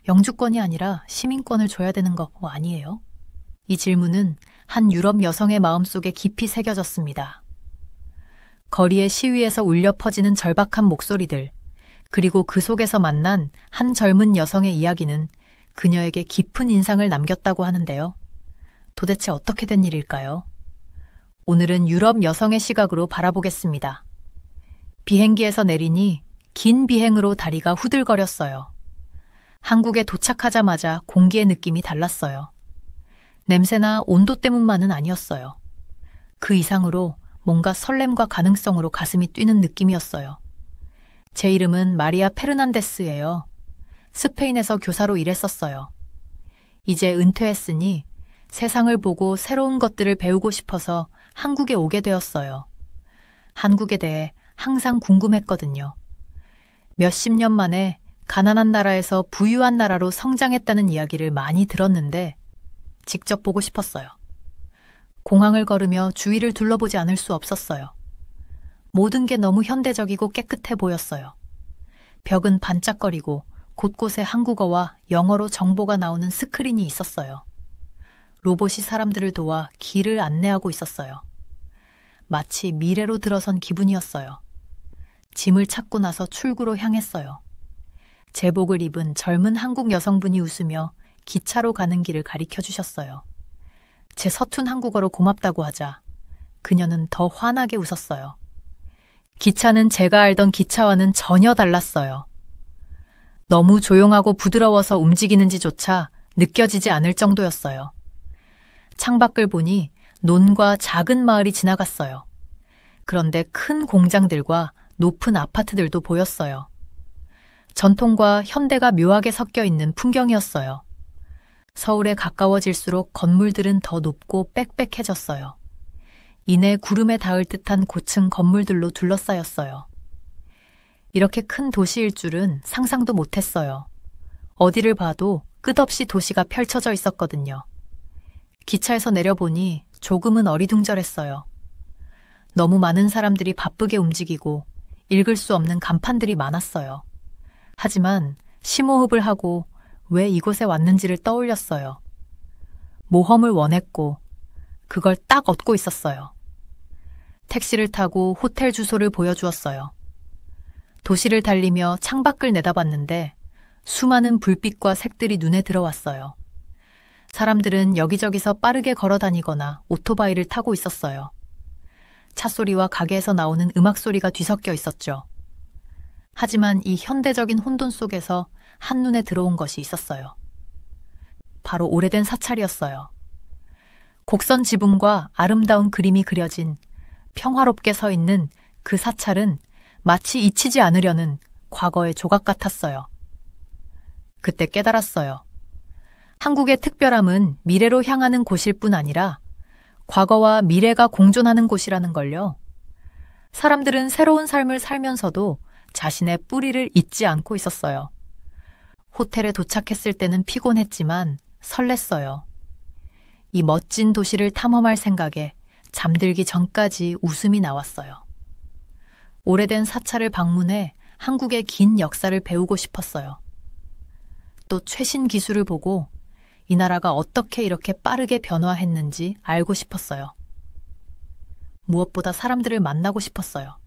영주권이 아니라 시민권을 줘야 되는 거 아니에요? 이 질문은 한 유럽 여성의 마음속에 깊이 새겨졌습니다. 거리의 시위에서 울려 퍼지는 절박한 목소리들, 그리고 그 속에서 만난 한 젊은 여성의 이야기는 그녀에게 깊은 인상을 남겼다고 하는데요. 도대체 어떻게 된 일일까요? 오늘은 유럽 여성의 시각으로 바라보겠습니다. 비행기에서 내리니 긴 비행으로 다리가 후들거렸어요. 한국에 도착하자마자 공기의 느낌이 달랐어요. 냄새나 온도 때문만은 아니었어요. 그 이상으로 뭔가 설렘과 가능성으로 가슴이 뛰는 느낌이었어요. 제 이름은 마리아 페르난데스예요. 스페인에서 교사로 일했었어요. 이제 은퇴했으니 세상을 보고 새로운 것들을 배우고 싶어서 한국에 오게 되었어요. 한국에 대해 항상 궁금했거든요. 몇십 년 만에 가난한 나라에서 부유한 나라로 성장했다는 이야기를 많이 들었는데 직접 보고 싶었어요. 공항을 걸으며 주위를 둘러보지 않을 수 없었어요. 모든 게 너무 현대적이고 깨끗해 보였어요. 벽은 반짝거리고 곳곳에 한국어와 영어로 정보가 나오는 스크린이 있었어요. 로봇이 사람들을 도와 길을 안내하고 있었어요. 마치 미래로 들어선 기분이었어요. 짐을 찾고 나서 출구로 향했어요. 제복을 입은 젊은 한국 여성분이 웃으며 기차로 가는 길을 가리켜 주셨어요. 제 서툰 한국어로 고맙다고 하자 그녀는 더 환하게 웃었어요. 기차는 제가 알던 기차와는 전혀 달랐어요. 너무 조용하고 부드러워서 움직이는지조차 느껴지지 않을 정도였어요. 창밖을 보니 논과 작은 마을이 지나갔어요. 그런데 큰 공장들과 높은 아파트들도 보였어요. 전통과 현대가 묘하게 섞여 있는 풍경이었어요. 서울에 가까워질수록 건물들은 더 높고 빽빽해졌어요. 이내 구름에 닿을 듯한 고층 건물들로 둘러싸였어요. 이렇게 큰 도시일 줄은 상상도 못했어요. 어디를 봐도 끝없이 도시가 펼쳐져 있었거든요. 기차에서 내려보니 조금은 어리둥절했어요. 너무 많은 사람들이 바쁘게 움직이고 읽을 수 없는 간판들이 많았어요. 하지만 심호흡을 하고 왜 이곳에 왔는지를 떠올렸어요. 모험을 원했고 그걸 딱 얻고 있었어요. 택시를 타고 호텔 주소를 보여주었어요. 도시를 달리며 창밖을 내다봤는데 수많은 불빛과 색들이 눈에 들어왔어요. 사람들은 여기저기서 빠르게 걸어 다니거나 오토바이를 타고 있었어요. 차 소리와 가게에서 나오는 음악 소리가 뒤섞여 있었죠. 하지만 이 현대적인 혼돈 속에서 한눈에 들어온 것이 있었어요. 바로 오래된 사찰이었어요. 곡선 지붕과 아름다운 그림이 그려진 평화롭게 서 있는 그 사찰은 마치 잊히지 않으려는 과거의 조각 같았어요. 그때 깨달았어요. 한국의 특별함은 미래로 향하는 곳일 뿐 아니라 과거와 미래가 공존하는 곳이라는 걸요. 사람들은 새로운 삶을 살면서도 자신의 뿌리를 잊지 않고 있었어요. 호텔에 도착했을 때는 피곤했지만 설렜어요. 이 멋진 도시를 탐험할 생각에 잠들기 전까지 웃음이 나왔어요. 오래된 사찰을 방문해 한국의 긴 역사를 배우고 싶었어요. 또 최신 기술을 보고 이 나라가 어떻게 이렇게 빠르게 변화했는지 알고 싶었어요. 무엇보다 사람들을 만나고 싶었어요.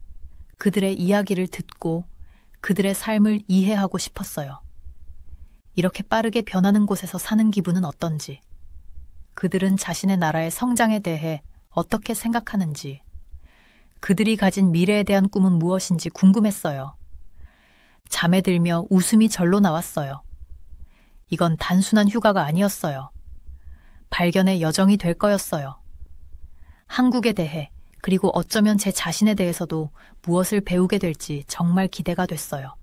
그들의 이야기를 듣고 그들의 삶을 이해하고 싶었어요. 이렇게 빠르게 변하는 곳에서 사는 기분은 어떤지, 그들은 자신의 나라의 성장에 대해 어떻게 생각하는지, 그들이 가진 미래에 대한 꿈은 무엇인지 궁금했어요. 잠에 들며 웃음이 절로 나왔어요. 이건 단순한 휴가가 아니었어요. 발견의 여정이 될 거였어요. 한국에 대해, 그리고 어쩌면 제 자신에 대해서도 무엇을 배우게 될지 정말 기대가 됐어요.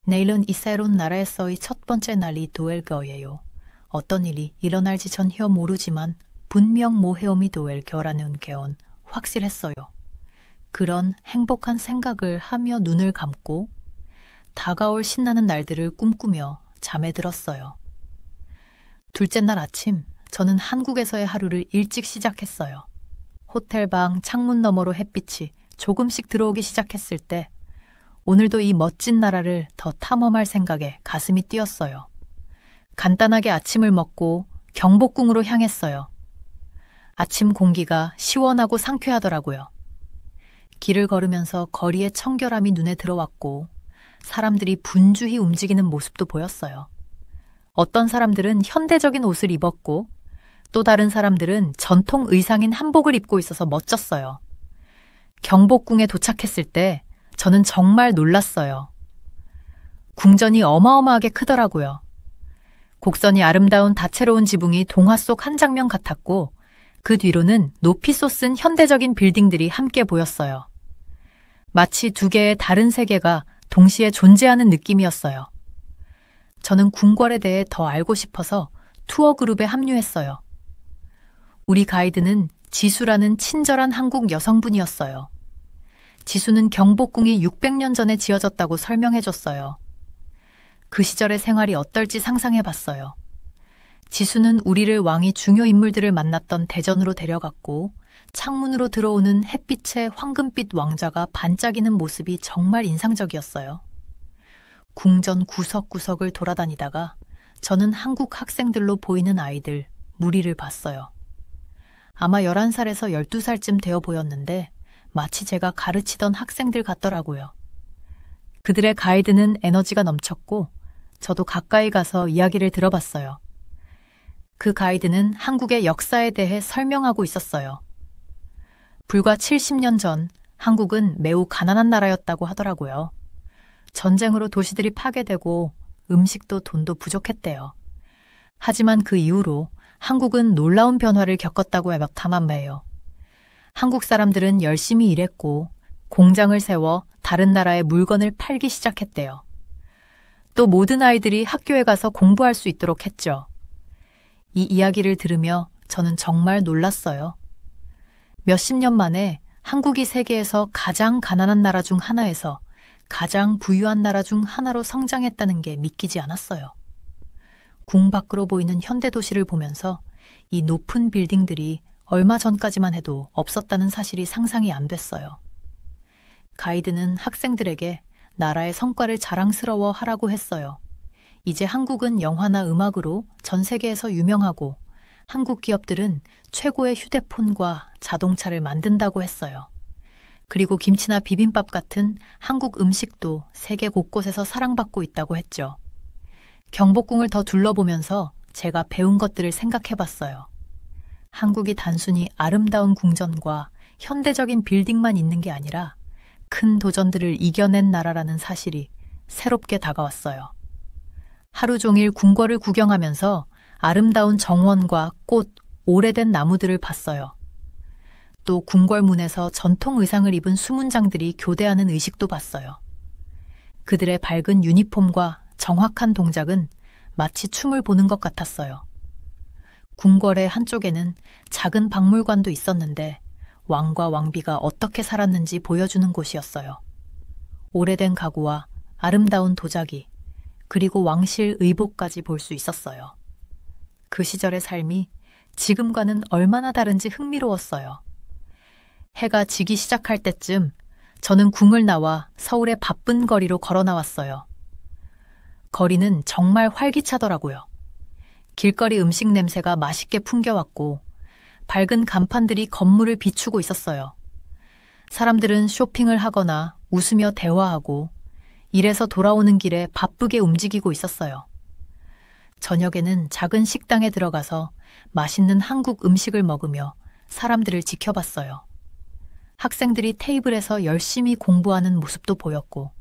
내일은 이 새로운 나라에서의 첫 번째 날이 될 거예요. 어떤 일이 일어날지 전혀 모르지만 분명 모헤움이 될 거라는 건 확실했어요. 그런 행복한 생각을 하며 눈을 감고 다가올 신나는 날들을 꿈꾸며 잠에 들었어요. 둘째 날 아침, 저는 한국에서의 하루를 일찍 시작했어요. 호텔방 창문 너머로 햇빛이 조금씩 들어오기 시작했을 때 오늘도 이 멋진 나라를 더 탐험할 생각에 가슴이 뛰었어요. 간단하게 아침을 먹고 경복궁으로 향했어요. 아침 공기가 시원하고 상쾌하더라고요. 길을 걸으면서 거리의 청결함이 눈에 들어왔고 사람들이 분주히 움직이는 모습도 보였어요. 어떤 사람들은 현대적인 옷을 입었고 또 다른 사람들은 전통 의상인 한복을 입고 있어서 멋졌어요. 경복궁에 도착했을 때 저는 정말 놀랐어요. 궁전이 어마어마하게 크더라고요. 곡선이 아름다운 다채로운 지붕이 동화 속 한 장면 같았고 그 뒤로는 높이 솟은 현대적인 빌딩들이 함께 보였어요. 마치 두 개의 다른 세계가 동시에 존재하는 느낌이었어요. 저는 궁궐에 대해 더 알고 싶어서 투어 그룹에 합류했어요. 우리 가이드는 지수라는 친절한 한국 여성분이었어요. 지수는 경복궁이 600년 전에 지어졌다고 설명해줬어요. 그 시절의 생활이 어떨지 상상해봤어요. 지수는 우리를 왕이 중요 인물들을 만났던 대전으로 데려갔고 창문으로 들어오는 햇빛의 황금빛 왕좌가 반짝이는 모습이 정말 인상적이었어요. 궁전 구석구석을 돌아다니다가 저는 한국 학생들로 보이는 아이들, 무리를 봤어요. 아마 11살에서 12살쯤 되어 보였는데 마치 제가 가르치던 학생들 같더라고요. 그들의 가이드는 에너지가 넘쳤고 저도 가까이 가서 이야기를 들어봤어요. 그 가이드는 한국의 역사에 대해 설명하고 있었어요. 불과 70년 전 한국은 매우 가난한 나라였다고 하더라고요. 전쟁으로 도시들이 파괴되고 음식도 돈도 부족했대요. 하지만 그 이후로 한국은 놀라운 변화를 겪었다고 탐함해요. 한국 사람들은 열심히 일했고 공장을 세워 다른 나라에 물건을 팔기 시작했대요. 또 모든 아이들이 학교에 가서 공부할 수 있도록 했죠. 이 이야기를 들으며 저는 정말 놀랐어요. 몇십 년 만에 한국이 세계에서 가장 가난한 나라 중 하나에서 가장 부유한 나라 중 하나로 성장했다는 게 믿기지 않았어요. 궁 밖으로 보이는 현대 도시를 보면서 이 높은 빌딩들이 얼마 전까지만 해도 없었다는 사실이 상상이 안 됐어요. 가이드는 학생들에게 나라의 성과를 자랑스러워 하라고 했어요. 이제 한국은 영화나 음악으로 전 세계에서 유명하고 한국 기업들은 최고의 휴대폰과 자동차를 만든다고 했어요. 그리고 김치나 비빔밥 같은 한국 음식도 세계 곳곳에서 사랑받고 있다고 했죠. 경복궁을 더 둘러보면서 제가 배운 것들을 생각해봤어요. 한국이 단순히 아름다운 궁전과 현대적인 빌딩만 있는 게 아니라 큰 도전들을 이겨낸 나라라는 사실이 새롭게 다가왔어요. 하루 종일 궁궐을 구경하면서 아름다운 정원과 꽃, 오래된 나무들을 봤어요. 또 궁궐문에서 전통 의상을 입은 수문장들이 교대하는 의식도 봤어요. 그들의 밝은 유니폼과 정확한 동작은 마치 춤을 보는 것 같았어요. 궁궐의 한쪽에는 작은 박물관도 있었는데 왕과 왕비가 어떻게 살았는지 보여주는 곳이었어요. 오래된 가구와 아름다운 도자기, 그리고 왕실 의복까지 볼 수 있었어요. 그 시절의 삶이 지금과는 얼마나 다른지 흥미로웠어요. 해가 지기 시작할 때쯤 저는 궁을 나와 서울의 바쁜 거리로 걸어 나왔어요. 거리는 정말 활기차더라고요. 길거리 음식 냄새가 맛있게 풍겨왔고 밝은 간판들이 건물을 비추고 있었어요. 사람들은 쇼핑을 하거나 웃으며 대화하고 일에서 돌아오는 길에 바쁘게 움직이고 있었어요. 저녁에는 작은 식당에 들어가서 맛있는 한국 음식을 먹으며 사람들을 지켜봤어요. 학생들이 테이블에서 열심히 공부하는 모습도 보였고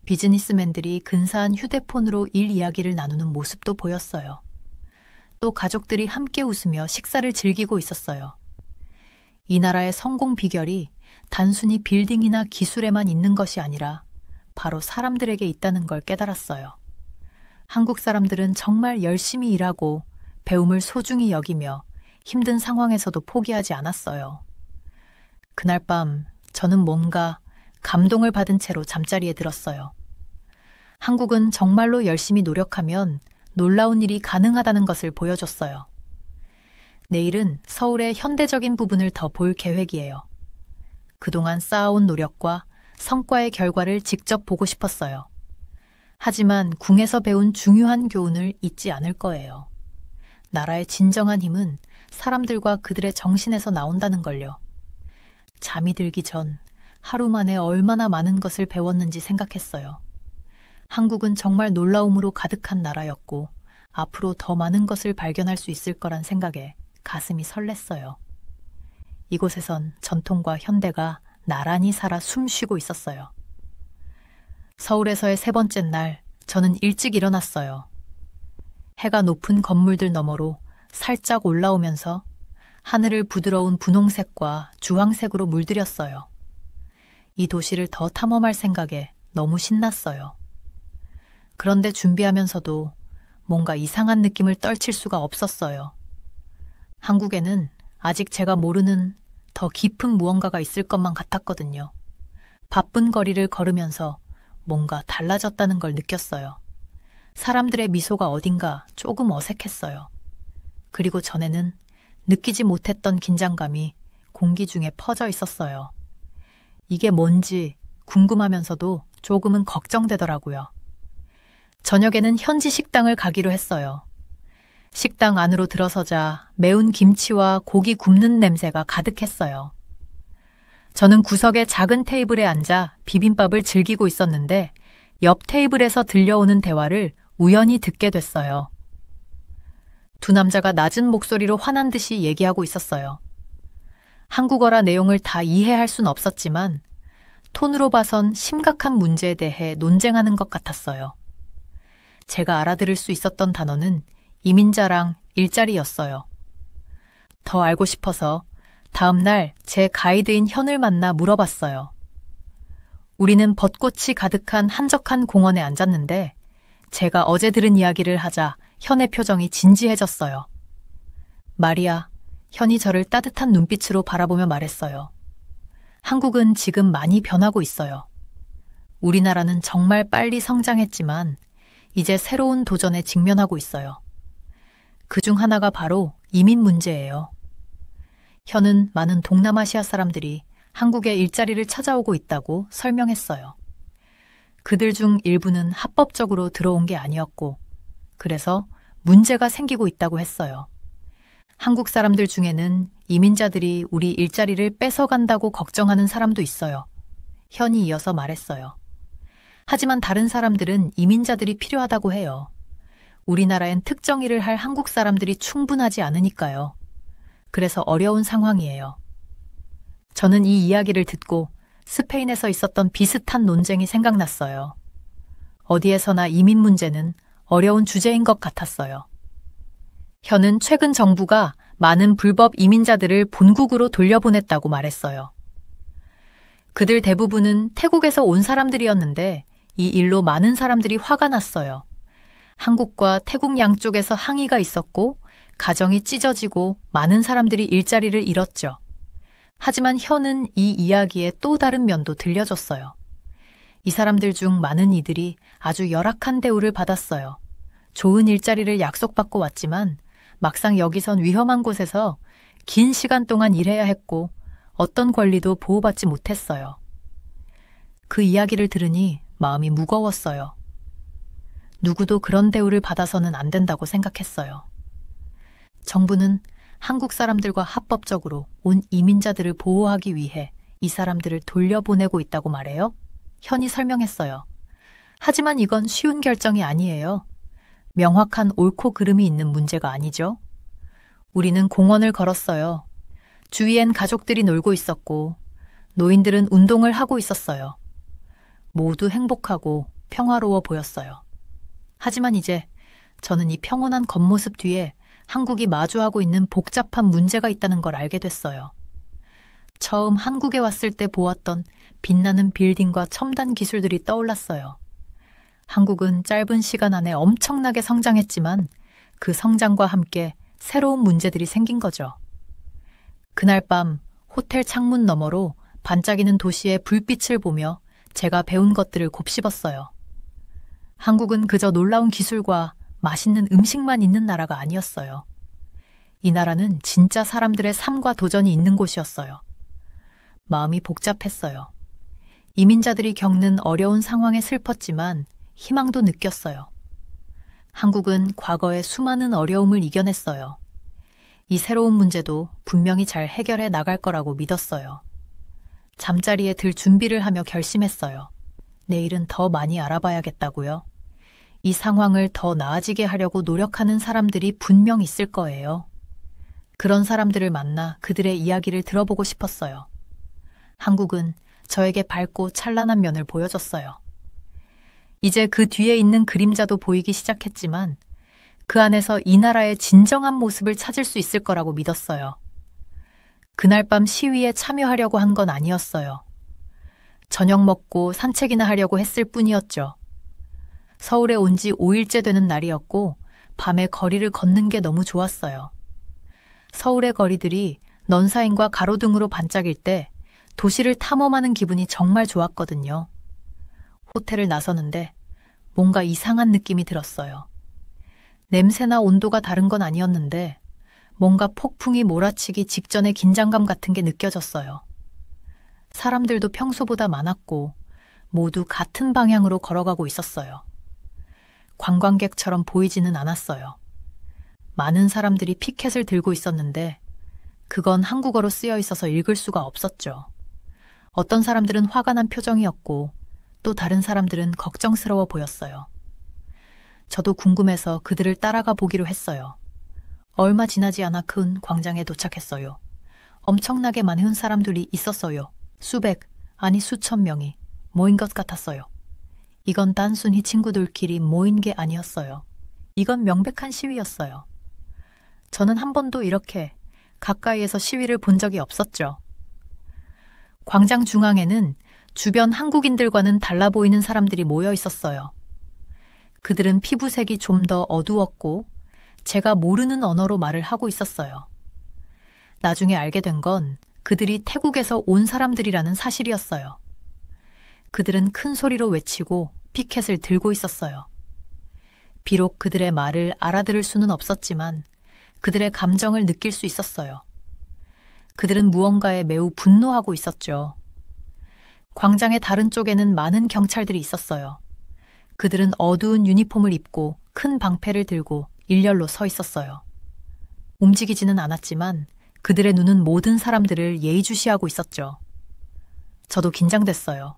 비즈니스맨들이 근사한 휴대폰으로 일 이야기를 나누는 모습도 보였어요. 또 가족들이 함께 웃으며 식사를 즐기고 있었어요. 이 나라의 성공 비결이 단순히 빌딩이나 기술에만 있는 것이 아니라 바로 사람들에게 있다는 걸 깨달았어요. 한국 사람들은 정말 열심히 일하고 배움을 소중히 여기며 힘든 상황에서도 포기하지 않았어요. 그날 밤 저는 뭔가 감동을 받은 채로 잠자리에 들었어요. 한국은 정말로 열심히 노력하면 놀라운 일이 가능하다는 것을 보여줬어요. 내일은 서울의 현대적인 부분을 더 볼 계획이에요. 그동안 쌓아온 노력과 성과의 결과를 직접 보고 싶었어요. 하지만 궁에서 배운 중요한 교훈을 잊지 않을 거예요. 나라의 진정한 힘은 사람들과 그들의 정신에서 나온다는 걸요. 잠이 들기 전 하루 만에 얼마나 많은 것을 배웠는지 생각했어요. 한국은 정말 놀라움으로 가득한 나라였고 앞으로 더 많은 것을 발견할 수 있을 거란 생각에 가슴이 설렜어요. 이곳에선 전통과 현대가 나란히 살아 숨쉬고 있었어요. 서울에서의 세 번째 날, 저는 일찍 일어났어요. 해가 높은 건물들 너머로 살짝 올라오면서 하늘을 부드러운 분홍색과 주황색으로 물들였어요. 이 도시를 더 탐험할 생각에 너무 신났어요. 그런데 준비하면서도 뭔가 이상한 느낌을 떨칠 수가 없었어요. 한국에는 아직 제가 모르는 더 깊은 무언가가 있을 것만 같았거든요. 바쁜 거리를 걸으면서 뭔가 달라졌다는 걸 느꼈어요. 사람들의 미소가 어딘가 조금 어색했어요. 그리고 전에는 느끼지 못했던 긴장감이 공기 중에 퍼져 있었어요. 이게 뭔지 궁금하면서도 조금은 걱정되더라고요. 저녁에는 현지 식당을 가기로 했어요. 식당 안으로 들어서자 매운 김치와 고기 굽는 냄새가 가득했어요. 저는 구석의 작은 테이블에 앉아 비빔밥을 즐기고 있었는데 옆 테이블에서 들려오는 대화를 우연히 듣게 됐어요. 두 남자가 낮은 목소리로 화난 듯이 얘기하고 있었어요. 한국어라 내용을 다 이해할 순 없었지만 톤으로 봐선 심각한 문제에 대해 논쟁하는 것 같았어요. 제가 알아들을 수 있었던 단어는 이민자랑 일자리였어요. 더 알고 싶어서 다음 날 제 가이드인 현을 만나 물어봤어요. 우리는 벚꽃이 가득한 한적한 공원에 앉았는데 제가 어제 들은 이야기를 하자 현의 표정이 진지해졌어요. 마리아, 현이 저를 따뜻한 눈빛으로 바라보며 말했어요. 한국은 지금 많이 변하고 있어요. 우리나라는 정말 빨리 성장했지만 이제 새로운 도전에 직면하고 있어요. 그중 하나가 바로 이민 문제예요. 현은 많은 동남아시아 사람들이 한국에 일자리를 찾아오고 있다고 설명했어요. 그들 중 일부는 합법적으로 들어온 게 아니었고, 그래서 문제가 생기고 있다고 했어요. 한국 사람들 중에는 이민자들이 우리 일자리를 뺏어간다고 걱정하는 사람도 있어요. 현이 이어서 말했어요. 하지만 다른 사람들은 이민자들이 필요하다고 해요. 우리나라엔 특정 일을 할 한국 사람들이 충분하지 않으니까요. 그래서 어려운 상황이에요. 저는 이 이야기를 듣고 스페인에서 있었던 비슷한 논쟁이 생각났어요. 어디에서나 이민 문제는 어려운 주제인 것 같았어요. 현은 최근 정부가 많은 불법 이민자들을 본국으로 돌려보냈다고 말했어요. 그들 대부분은 태국에서 온 사람들이었는데 이 일로 많은 사람들이 화가 났어요. 한국과 태국 양쪽에서 항의가 있었고 가정이 찢어지고 많은 사람들이 일자리를 잃었죠. 하지만 현은 이 이야기의 또 다른 면도 들려줬어요. 이 사람들 중 많은 이들이 아주 열악한 대우를 받았어요. 좋은 일자리를 약속받고 왔지만 막상 여기선 위험한 곳에서 긴 시간 동안 일해야 했고 어떤 권리도 보호받지 못했어요. 그 이야기를 들으니 마음이 무거웠어요. 누구도 그런 대우를 받아서는 안 된다고 생각했어요. 정부는 한국 사람들과 합법적으로 온 이민자들을 보호하기 위해 이 사람들을 돌려보내고 있다고 말해요. 현이 설명했어요. 하지만 이건 쉬운 결정이 아니에요. 명확한 옳고 그름이 있는 문제가 아니죠. 우리는 공원을 걸었어요. 주위엔 가족들이 놀고 있었고 노인들은 운동을 하고 있었어요. 모두 행복하고 평화로워 보였어요. 하지만 이제 저는 이 평온한 겉모습 뒤에 한국이 마주하고 있는 복잡한 문제가 있다는 걸 알게 됐어요. 처음 한국에 왔을 때 보았던 빛나는 빌딩과 첨단 기술들이 떠올랐어요. 한국은 짧은 시간 안에 엄청나게 성장했지만 그 성장과 함께 새로운 문제들이 생긴 거죠. 그날 밤 호텔 창문 너머로 반짝이는 도시의 불빛을 보며 제가 배운 것들을 곱씹었어요. 한국은 그저 놀라운 기술과 맛있는 음식만 있는 나라가 아니었어요. 이 나라는 진짜 사람들의 삶과 도전이 있는 곳이었어요. 마음이 복잡했어요. 이민자들이 겪는 어려운 상황에 슬펐지만 희망도 느꼈어요. 한국은 과거의 수많은 어려움을 이겨냈어요. 이 새로운 문제도 분명히 잘 해결해 나갈 거라고 믿었어요. 잠자리에 들 준비를 하며 결심했어요. 내일은 더 많이 알아봐야겠다고요. 이 상황을 더 나아지게 하려고 노력하는 사람들이 분명 있을 거예요. 그런 사람들을 만나 그들의 이야기를 들어보고 싶었어요. 한국은 저에게 밝고 찬란한 면을 보여줬어요. 이제 그 뒤에 있는 그림자도 보이기 시작했지만 그 안에서 이 나라의 진정한 모습을 찾을 수 있을 거라고 믿었어요. 그날 밤 시위에 참여하려고 한 건 아니었어요. 저녁 먹고 산책이나 하려고 했을 뿐이었죠. 서울에 온 지 5일째 되는 날이었고 밤에 거리를 걷는 게 너무 좋았어요. 서울의 거리들이 넌사인과 가로등으로 반짝일 때 도시를 탐험하는 기분이 정말 좋았거든요. 호텔을 나서는데 뭔가 이상한 느낌이 들었어요. 냄새나 온도가 다른 건 아니었는데 뭔가 폭풍이 몰아치기 직전의 긴장감 같은 게 느껴졌어요. 사람들도 평소보다 많았고 모두 같은 방향으로 걸어가고 있었어요. 관광객처럼 보이지는 않았어요. 많은 사람들이 피켓을 들고 있었는데 그건 한국어로 쓰여 있어서 읽을 수가 없었죠. 어떤 사람들은 화가 난 표정이었고 또 다른 사람들은 걱정스러워 보였어요. 저도 궁금해서 그들을 따라가 보기로 했어요. 얼마 지나지 않아 큰 광장에 도착했어요. 엄청나게 많은 사람들이 있었어요. 수백, 아니 수천 명이 모인 것 같았어요. 이건 단순히 친구들끼리 모인 게 아니었어요. 이건 명백한 시위였어요. 저는 한 번도 이렇게 가까이에서 시위를 본 적이 없었죠. 광장 중앙에는 주변 한국인들과는 달라 보이는 사람들이 모여 있었어요. 그들은 피부색이 좀 더 어두웠고 제가 모르는 언어로 말을 하고 있었어요. 나중에 알게 된 건 그들이 태국에서 온 사람들이라는 사실이었어요. 그들은 큰 소리로 외치고 피켓을 들고 있었어요. 비록 그들의 말을 알아들을 수는 없었지만 그들의 감정을 느낄 수 있었어요. 그들은 무언가에 매우 분노하고 있었죠. 광장의 다른 쪽에는 많은 경찰들이 있었어요. 그들은 어두운 유니폼을 입고 큰 방패를 들고 일렬로 서 있었어요. 움직이지는 않았지만 그들의 눈은 모든 사람들을 예의주시하고 있었죠. 저도 긴장됐어요.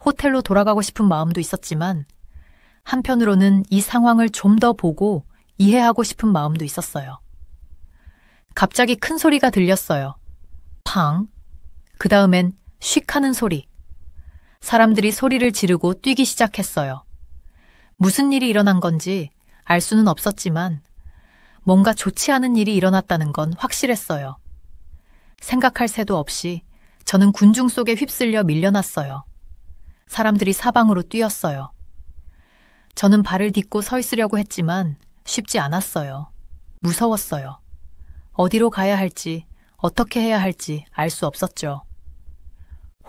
호텔로 돌아가고 싶은 마음도 있었지만 한편으로는 이 상황을 좀 더 보고 이해하고 싶은 마음도 있었어요. 갑자기 큰 소리가 들렸어요. 팡! 그 다음엔 쉭 하는 소리. 사람들이 소리를 지르고 뛰기 시작했어요. 무슨 일이 일어난 건지 알 수는 없었지만 뭔가 좋지 않은 일이 일어났다는 건 확실했어요. 생각할 새도 없이 저는 군중 속에 휩쓸려 밀려났어요. 사람들이 사방으로 뛰었어요. 저는 발을 딛고 서 있으려고 했지만 쉽지 않았어요. 무서웠어요. 어디로 가야 할지, 어떻게 해야 할지 알 수 없었죠.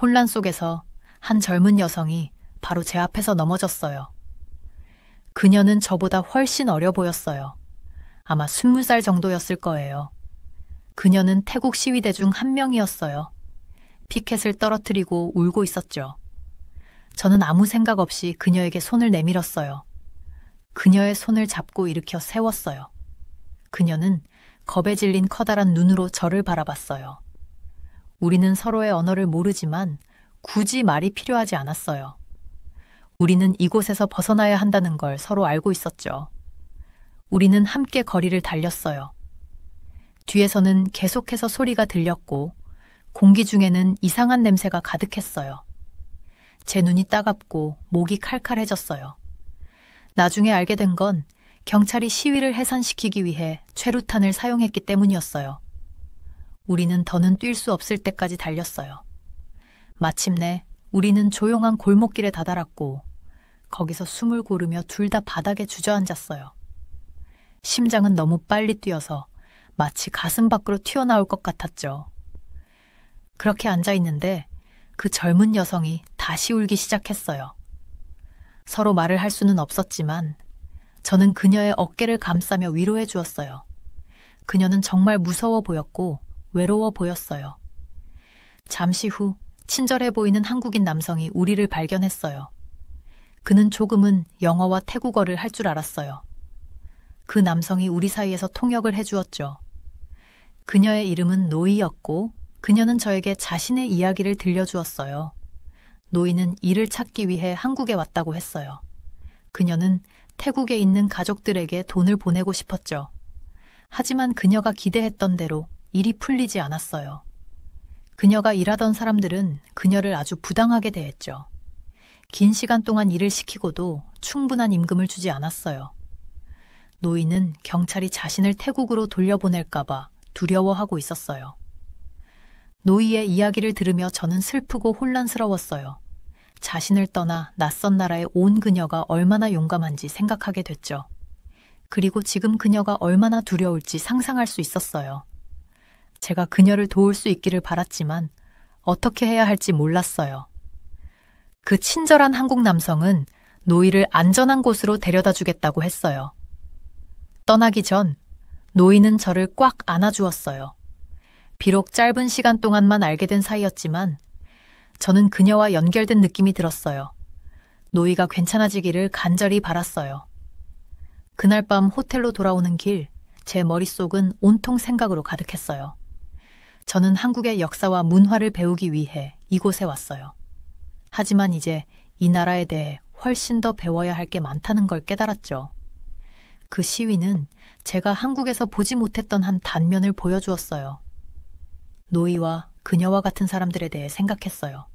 혼란 속에서 한 젊은 여성이 바로 제 앞에서 넘어졌어요. 그녀는 저보다 훨씬 어려 보였어요. 아마 20살 정도였을 거예요. 그녀는 태국 시위대 중 한 명이었어요. 피켓을 떨어뜨리고 울고 있었죠. 저는 아무 생각 없이 그녀에게 손을 내밀었어요. 그녀의 손을 잡고 일으켜 세웠어요. 그녀는 겁에 질린 커다란 눈으로 저를 바라봤어요. 우리는 서로의 언어를 모르지만 굳이 말이 필요하지 않았어요. 우리는 이곳에서 벗어나야 한다는 걸 서로 알고 있었죠. 우리는 함께 거리를 달렸어요. 뒤에서는 계속해서 소리가 들렸고 공기 중에는 이상한 냄새가 가득했어요. 제 눈이 따갑고 목이 칼칼해졌어요. 나중에 알게 된 건 경찰이 시위를 해산시키기 위해 최루탄을 사용했기 때문이었어요. 우리는 더는 뛸 수 없을 때까지 달렸어요. 마침내 우리는 조용한 골목길에 다다랐고 거기서 숨을 고르며 둘 다 바닥에 주저앉았어요. 심장은 너무 빨리 뛰어서 마치 가슴 밖으로 튀어나올 것 같았죠. 그렇게 앉아있는데 그 젊은 여성이 다시 울기 시작했어요. 서로 말을 할 수는 없었지만 저는 그녀의 어깨를 감싸며 위로해 주었어요. 그녀는 정말 무서워 보였고 외로워 보였어요. 잠시 후 친절해 보이는 한국인 남성이 우리를 발견했어요. 그는 조금은 영어와 태국어를 할 줄 알았어요. 그 남성이 우리 사이에서 통역을 해주었죠. 그녀의 이름은 노이였고 그녀는 저에게 자신의 이야기를 들려주었어요. 노이는 일을 찾기 위해 한국에 왔다고 했어요. 그녀는 태국에 있는 가족들에게 돈을 보내고 싶었죠. 하지만 그녀가 기대했던 대로 일이 풀리지 않았어요. 그녀가 일하던 사람들은 그녀를 아주 부당하게 대했죠. 긴 시간 동안 일을 시키고도 충분한 임금을 주지 않았어요. 노이는 경찰이 자신을 태국으로 돌려보낼까봐 두려워하고 있었어요. 노이의 이야기를 들으며 저는 슬프고 혼란스러웠어요. 자신을 떠나 낯선 나라에 온 그녀가 얼마나 용감한지 생각하게 됐죠. 그리고 지금 그녀가 얼마나 두려울지 상상할 수 있었어요. 제가 그녀를 도울 수 있기를 바랐지만 어떻게 해야 할지 몰랐어요. 그 친절한 한국 남성은 노이를 안전한 곳으로 데려다 주겠다고 했어요. 떠나기 전 노이는 저를 꽉 안아주었어요. 비록 짧은 시간 동안만 알게 된 사이였지만 저는 그녀와 연결된 느낌이 들었어요. 노이가 괜찮아지기를 간절히 바랐어요. 그날 밤 호텔로 돌아오는 길, 제 머릿속은 온통 생각으로 가득했어요. 저는 한국의 역사와 문화를 배우기 위해 이곳에 왔어요. 하지만 이제 이 나라에 대해 훨씬 더 배워야 할 게 많다는 걸 깨달았죠. 그 시위는 제가 한국에서 보지 못했던 한 단면을 보여주었어요. 노이와 그녀와 같은 사람들에 대해 생각했어요.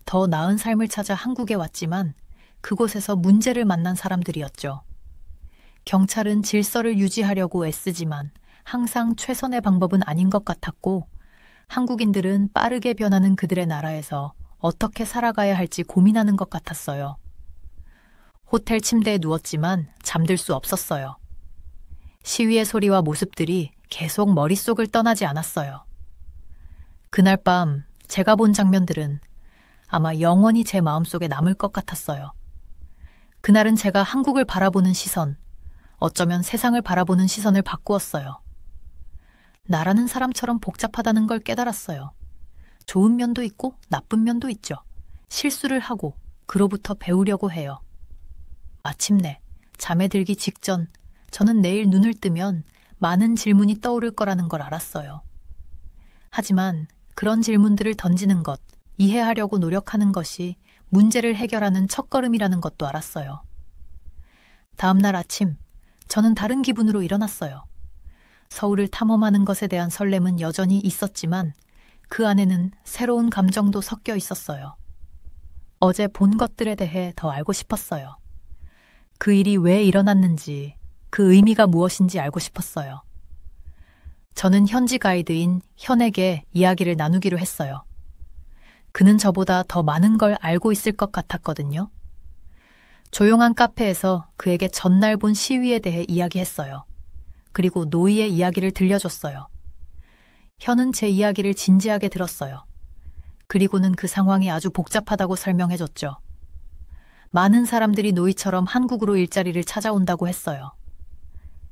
더 나은 삶을 찾아 한국에 왔지만 그곳에서 문제를 만난 사람들이었죠. 경찰은 질서를 유지하려고 애쓰지만 항상 최선의 방법은 아닌 것 같았고 한국인들은 빠르게 변하는 그들의 나라에서 어떻게 살아가야 할지 고민하는 것 같았어요. 호텔 침대에 누웠지만 잠들 수 없었어요. 시위의 소리와 모습들이 계속 머릿속을 떠나지 않았어요. 그날 밤 제가 본 장면들은 아마 영원히 제 마음속에 남을 것 같았어요. 그날은 제가 한국을 바라보는 시선, 어쩌면 세상을 바라보는 시선을 바꾸었어요. 나라는 사람처럼 복잡하다는 걸 깨달았어요. 좋은 면도 있고 나쁜 면도 있죠. 실수를 하고 그로부터 배우려고 해요. 마침내 잠에 들기 직전 저는 내일 눈을 뜨면 많은 질문이 떠오를 거라는 걸 알았어요. 하지만 그런 질문들을 던지는 것, 이해하려고 노력하는 것이 문제를 해결하는 첫걸음이라는 것도 알았어요. 다음 날 아침, 저는 다른 기분으로 일어났어요. 서울을 탐험하는 것에 대한 설렘은 여전히 있었지만 그 안에는 새로운 감정도 섞여 있었어요. 어제 본 것들에 대해 더 알고 싶었어요. 그 일이 왜 일어났는지, 그 의미가 무엇인지 알고 싶었어요. 저는 현지 가이드인 현에게 이야기를 나누기로 했어요. 그는 저보다 더 많은 걸 알고 있을 것 같았거든요. 조용한 카페에서 그에게 전날 본 시위에 대해 이야기했어요. 그리고 노이의 이야기를 들려줬어요. 현은 제 이야기를 진지하게 들었어요. 그리고는 그 상황이 아주 복잡하다고 설명해줬죠. 많은 사람들이 노이처럼 한국으로 일자리를 찾아온다고 했어요.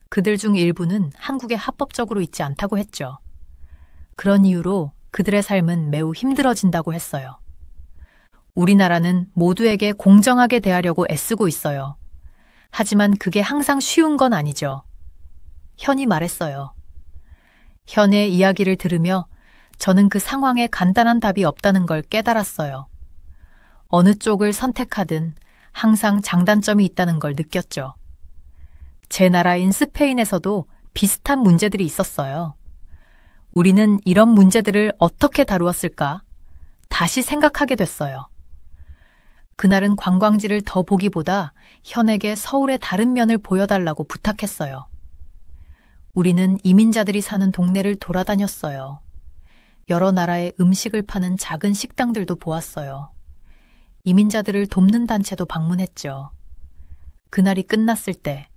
그들 중 일부는 한국에 합법적으로 있지 않다고 했죠. 그런 이유로 그들의 삶은 매우 힘들어진다고 했어요. 우리나라는 모두에게 공정하게 대하려고 애쓰고 있어요. 하지만 그게 항상 쉬운 건 아니죠. 현이 말했어요. 현의 이야기를 들으며 저는 그 상황에 간단한 답이 없다는 걸 깨달았어요. 어느 쪽을 선택하든 항상 장단점이 있다는 걸 느꼈죠. 제 나라인 스페인에서도 비슷한 문제들이 있었어요. 우리는 이런 문제들을 어떻게 다루었을까? 다시 생각하게 됐어요. 그날은 관광지를 더 보기보다 현에게 서울의 다른 면을 보여달라고 부탁했어요. 우리는 이민자들이 사는 동네를 돌아다녔어요. 여러 나라의 음식을 파는 작은 식당들도 보았어요. 이민자들을 돕는 단체도 방문했죠. 그날이 끝났을 때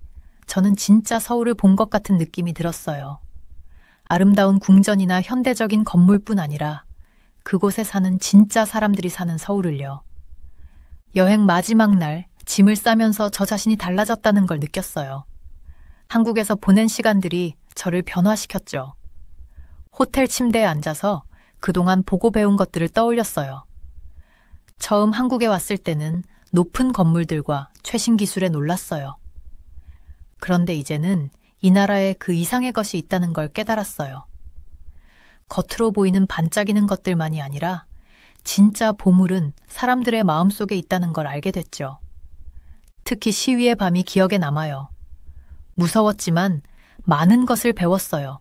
저는 진짜 서울을 본 것 같은 느낌이 들었어요. 아름다운 궁전이나 현대적인 건물뿐 아니라 그곳에 사는 진짜 사람들이 사는 서울을요. 여행 마지막 날 짐을 싸면서 저 자신이 달라졌다는 걸 느꼈어요. 한국에서 보낸 시간들이 저를 변화시켰죠. 호텔 침대에 앉아서 그동안 보고 배운 것들을 떠올렸어요. 처음 한국에 왔을 때는 높은 건물들과 최신 기술에 놀랐어요. 그런데 이제는 이 나라에 그 이상의 것이 있다는 걸 깨달았어요. 겉으로 보이는 반짝이는 것들만이 아니라 진짜 보물은 사람들의 마음속에 있다는 걸 알게 됐죠. 특히 시위의 밤이 기억에 남아요. 무서웠지만 많은 것을 배웠어요.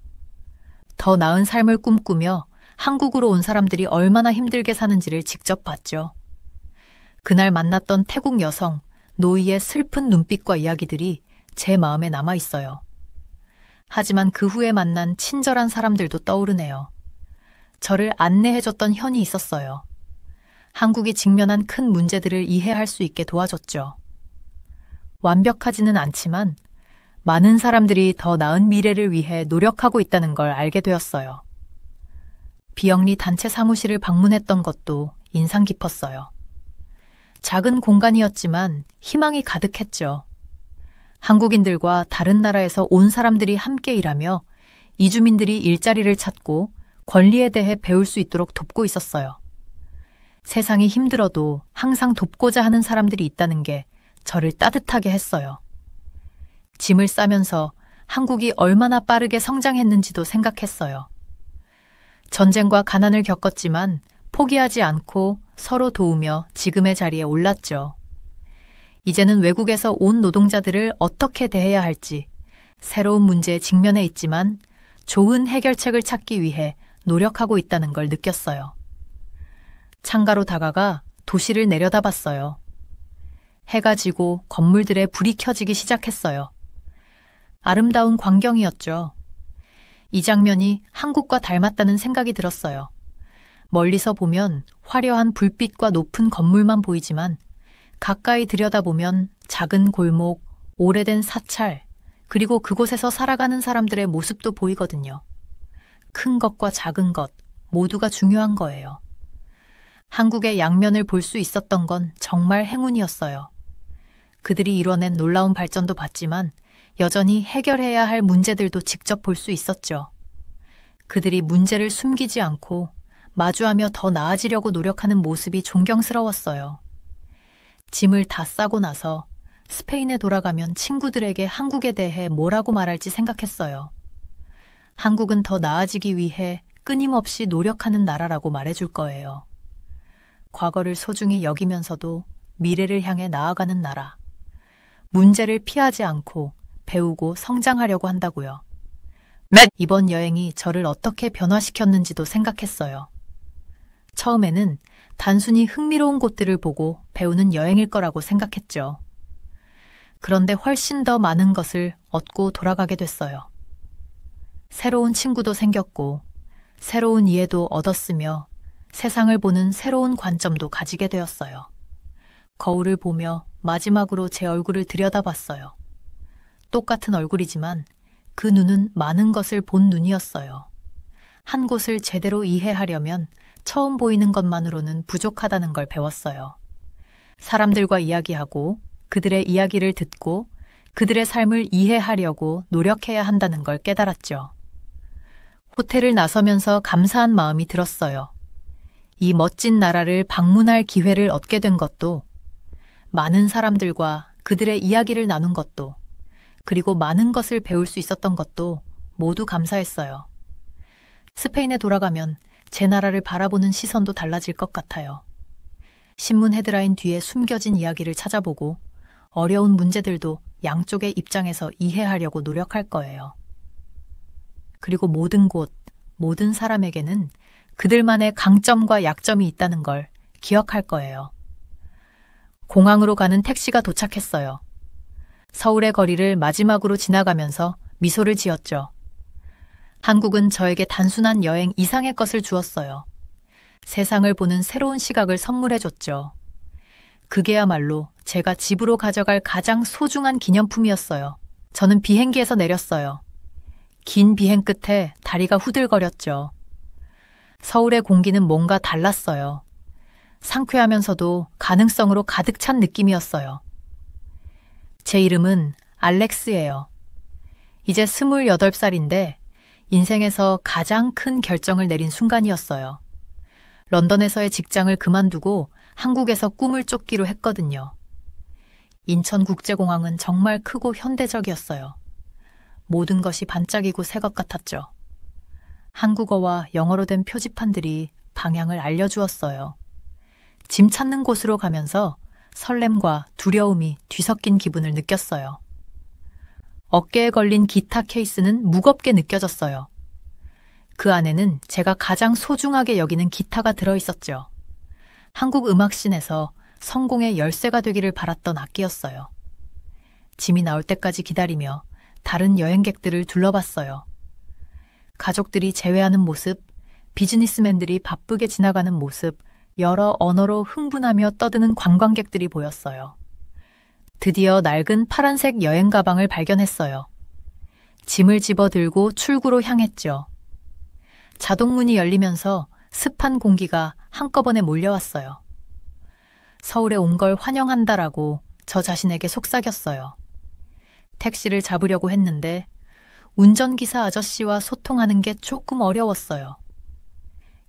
더 나은 삶을 꿈꾸며 한국으로 온 사람들이 얼마나 힘들게 사는지를 직접 봤죠. 그날 만났던 태국 여성, 노이의 슬픈 눈빛과 이야기들이 제 마음에 남아 있어요. 하지만 그 후에 만난 친절한 사람들도 떠오르네요. 저를 안내해줬던 현이 있었어요. 한국이 직면한 큰 문제들을 이해할 수 있게 도와줬죠. 완벽하지는 않지만 많은 사람들이 더 나은 미래를 위해 노력하고 있다는 걸 알게 되었어요. 비영리 단체 사무실을 방문했던 것도 인상 깊었어요. 작은 공간이었지만 희망이 가득했죠. 한국인들과 다른 나라에서 온 사람들이 함께 일하며 이주민들이 일자리를 찾고 권리에 대해 배울 수 있도록 돕고 있었어요. 세상이 힘들어도 항상 돕고자 하는 사람들이 있다는 게 저를 따뜻하게 했어요. 짐을 싸면서 한국이 얼마나 빠르게 성장했는지도 생각했어요. 전쟁과 가난을 겪었지만 포기하지 않고 서로 도우며 지금의 자리에 올랐죠. 이제는 외국에서 온 노동자들을 어떻게 대해야 할지 새로운 문제에 직면해 있지만 좋은 해결책을 찾기 위해 노력하고 있다는 걸 느꼈어요. 창가로 다가가 도시를 내려다봤어요. 해가 지고 건물들에 불이 켜지기 시작했어요. 아름다운 광경이었죠. 이 장면이 한국과 닮았다는 생각이 들었어요. 멀리서 보면 화려한 불빛과 높은 건물만 보이지만 가까이 들여다보면 작은 골목, 오래된 사찰, 그리고 그곳에서 살아가는 사람들의 모습도 보이거든요. 큰 것과 작은 것 모두가 중요한 거예요. 한국의 양면을 볼 수 있었던 건 정말 행운이었어요. 그들이 이뤄낸 놀라운 발전도 봤지만 여전히 해결해야 할 문제들도 직접 볼 수 있었죠. 그들이 문제를 숨기지 않고 마주하며 더 나아지려고 노력하는 모습이 존경스러웠어요. 짐을 다 싸고 나서 스페인에 돌아가면 친구들에게 한국에 대해 뭐라고 말할지 생각했어요. 한국은 더 나아지기 위해 끊임없이 노력하는 나라라고 말해줄 거예요. 과거를 소중히 여기면서도 미래를 향해 나아가는 나라. 문제를 피하지 않고 배우고 성장하려고 한다고요. 이번 여행이 저를 어떻게 변화시켰는지도 생각했어요. 처음에는 단순히 흥미로운 곳들을 보고 배우는 여행일 거라고 생각했죠. 그런데 훨씬 더 많은 것을 얻고 돌아가게 됐어요. 새로운 친구도 생겼고 새로운 이해도 얻었으며 세상을 보는 새로운 관점도 가지게 되었어요. 거울을 보며 마지막으로 제 얼굴을 들여다봤어요. 똑같은 얼굴이지만 그 눈은 많은 것을 본 눈이었어요. 한 곳을 제대로 이해하려면 처음 보이는 것만으로는 부족하다는 걸 배웠어요. 사람들과 이야기하고 그들의 이야기를 듣고 그들의 삶을 이해하려고 노력해야 한다는 걸 깨달았죠. 호텔을 나서면서 감사한 마음이 들었어요. 이 멋진 나라를 방문할 기회를 얻게 된 것도, 많은 사람들과 그들의 이야기를 나눈 것도, 그리고 많은 것을 배울 수 있었던 것도 모두 감사했어요. 스페인에 돌아가면 제 나라를 바라보는 시선도 달라질 것 같아요. 신문 헤드라인 뒤에 숨겨진 이야기를 찾아보고 어려운 문제들도 양쪽의 입장에서 이해하려고 노력할 거예요. 그리고 모든 곳, 모든 사람에게는 그들만의 강점과 약점이 있다는 걸 기억할 거예요. 공항으로 가는 택시가 도착했어요. 서울의 거리를 마지막으로 지나가면서 미소를 지었죠. 한국은 저에게 단순한 여행 이상의 것을 주었어요. 세상을 보는 새로운 시각을 선물해줬죠. 그게야말로 제가 집으로 가져갈 가장 소중한 기념품이었어요. 저는 비행기에서 내렸어요. 긴 비행 끝에 다리가 후들거렸죠. 서울의 공기는 뭔가 달랐어요. 상쾌하면서도 가능성으로 가득 찬 느낌이었어요. 제 이름은 알렉스예요. 이제 28살인데 인생에서 가장 큰 결정을 내린 순간이었어요. 런던에서의 직장을 그만두고 한국에서 꿈을 쫓기로 했거든요. 인천국제공항은 정말 크고 현대적이었어요. 모든 것이 반짝이고 새 것 같았죠. 한국어와 영어로 된 표지판들이 방향을 알려주었어요. 짐 찾는 곳으로 가면서 설렘과 두려움이 뒤섞인 기분을 느꼈어요. 어깨에 걸린 기타 케이스는 무겁게 느껴졌어요. 그 안에는 제가 가장 소중하게 여기는 기타가 들어있었죠. 한국 음악씬에서 성공의 열쇠가 되기를 바랐던 악기였어요. 짐이 나올 때까지 기다리며 다른 여행객들을 둘러봤어요. 가족들이 재회하는 모습, 비즈니스맨들이 바쁘게 지나가는 모습, 여러 언어로 흥분하며 떠드는 관광객들이 보였어요. 드디어 낡은 파란색 여행 가방을 발견했어요. 짐을 집어들고 출구로 향했죠. 자동문이 열리면서 습한 공기가 한꺼번에 몰려왔어요. 서울에 온 걸 환영한다라고 저 자신에게 속삭였어요. 택시를 잡으려고 했는데 운전기사 아저씨와 소통하는 게 조금 어려웠어요.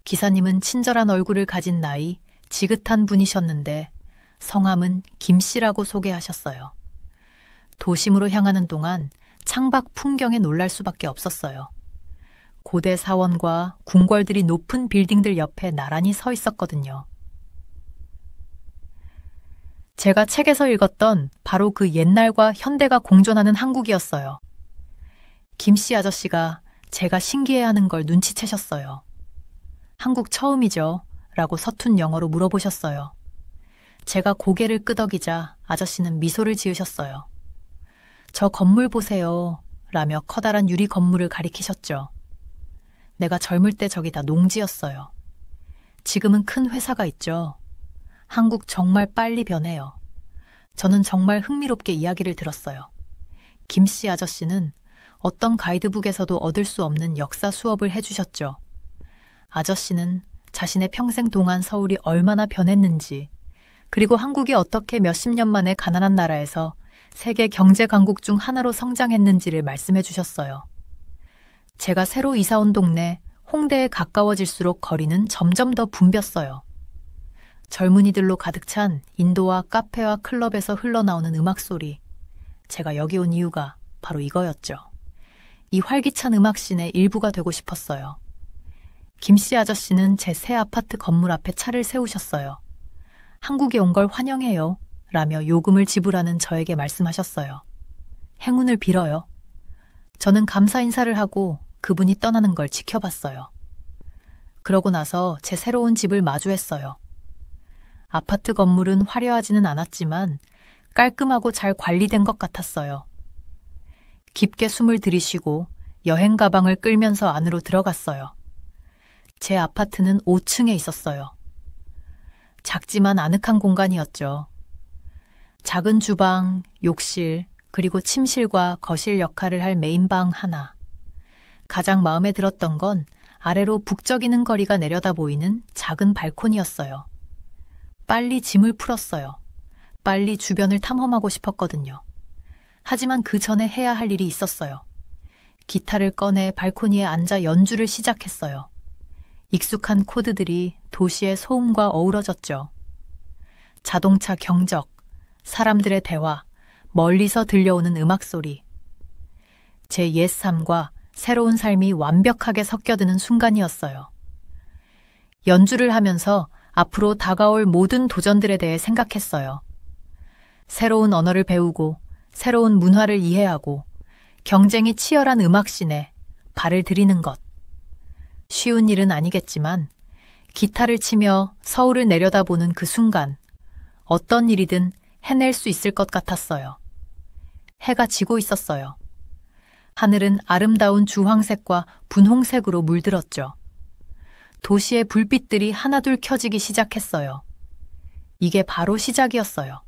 기사님은 친절한 얼굴을 가진 나이, 지긋한 분이셨는데 성함은 김씨라고 소개하셨어요. 도심으로 향하는 동안 창밖 풍경에 놀랄 수밖에 없었어요. 고대 사원과 궁궐들이 높은 빌딩들 옆에 나란히 서 있었거든요. 제가 책에서 읽었던 바로 그 옛날과 현대가 공존하는 한국이었어요. 김씨 아저씨가 제가 신기해하는 걸 눈치채셨어요. 한국 처음이죠? 라고 서툰 영어로 물어보셨어요. 제가 고개를 끄덕이자 아저씨는 미소를 지으셨어요. 저 건물 보세요. 라며 커다란 유리 건물을 가리키셨죠. 내가 젊을 때 저기 다 농지였어요. 지금은 큰 회사가 있죠. 한국 정말 빨리 변해요. 저는 정말 흥미롭게 이야기를 들었어요. 김씨 아저씨는 어떤 가이드북에서도 얻을 수 없는 역사 수업을 해주셨죠. 아저씨는 자신의 평생 동안 서울이 얼마나 변했는지, 그리고 한국이 어떻게 몇십 년 만에 가난한 나라에서 세계 경제 강국 중 하나로 성장했는지를 말씀해 주셨어요. 제가 새로 이사 온 동네 홍대에 가까워질수록 거리는 점점 더 붐볐어요. 젊은이들로 가득 찬 인도와 카페와 클럽에서 흘러나오는 음악 소리. 제가 여기 온 이유가 바로 이거였죠. 이 활기찬 음악씬의 일부가 되고 싶었어요. 김씨 아저씨는 제 새 아파트 건물 앞에 차를 세우셨어요. 한국에 온 걸 환영해요. 라며 요금을 지불하는 저에게 말씀하셨어요. 행운을 빌어요. 저는 감사 인사를 하고 그분이 떠나는 걸 지켜봤어요. 그러고 나서 제 새로운 집을 마주했어요. 아파트 건물은 화려하지는 않았지만 깔끔하고 잘 관리된 것 같았어요. 깊게 숨을 들이쉬고 여행 가방을 끌면서 안으로 들어갔어요. 제 아파트는 5층에 있었어요. 작지만 아늑한 공간이었죠. 작은 주방, 욕실, 그리고 침실과 거실 역할을 할 메인방 하나. 가장 마음에 들었던 건 아래로 북적이는 거리가 내려다 보이는 작은 발코니였어요. 빨리 짐을 풀었어요. 빨리 주변을 탐험하고 싶었거든요. 하지만 그 전에 해야 할 일이 있었어요. 기타를 꺼내 발코니에 앉아 연주를 시작했어요. 익숙한 코드들이 도시의 소음과 어우러졌죠. 자동차 경적, 사람들의 대화, 멀리서 들려오는 음악 소리. 제 옛 삶과 새로운 삶이 완벽하게 섞여드는 순간이었어요. 연주를 하면서 앞으로 다가올 모든 도전들에 대해 생각했어요. 새로운 언어를 배우고 새로운 문화를 이해하고 경쟁이 치열한 음악씬에 발을 들이는 것. 쉬운 일은 아니겠지만 기타를 치며 서울을 내려다보는 그 순간 어떤 일이든 해낼 수 있을 것 같았어요. 해가 지고 있었어요. 하늘은 아름다운 주황색과 분홍색으로 물들었죠. 도시의 불빛들이 하나둘 켜지기 시작했어요. 이게 바로 시작이었어요.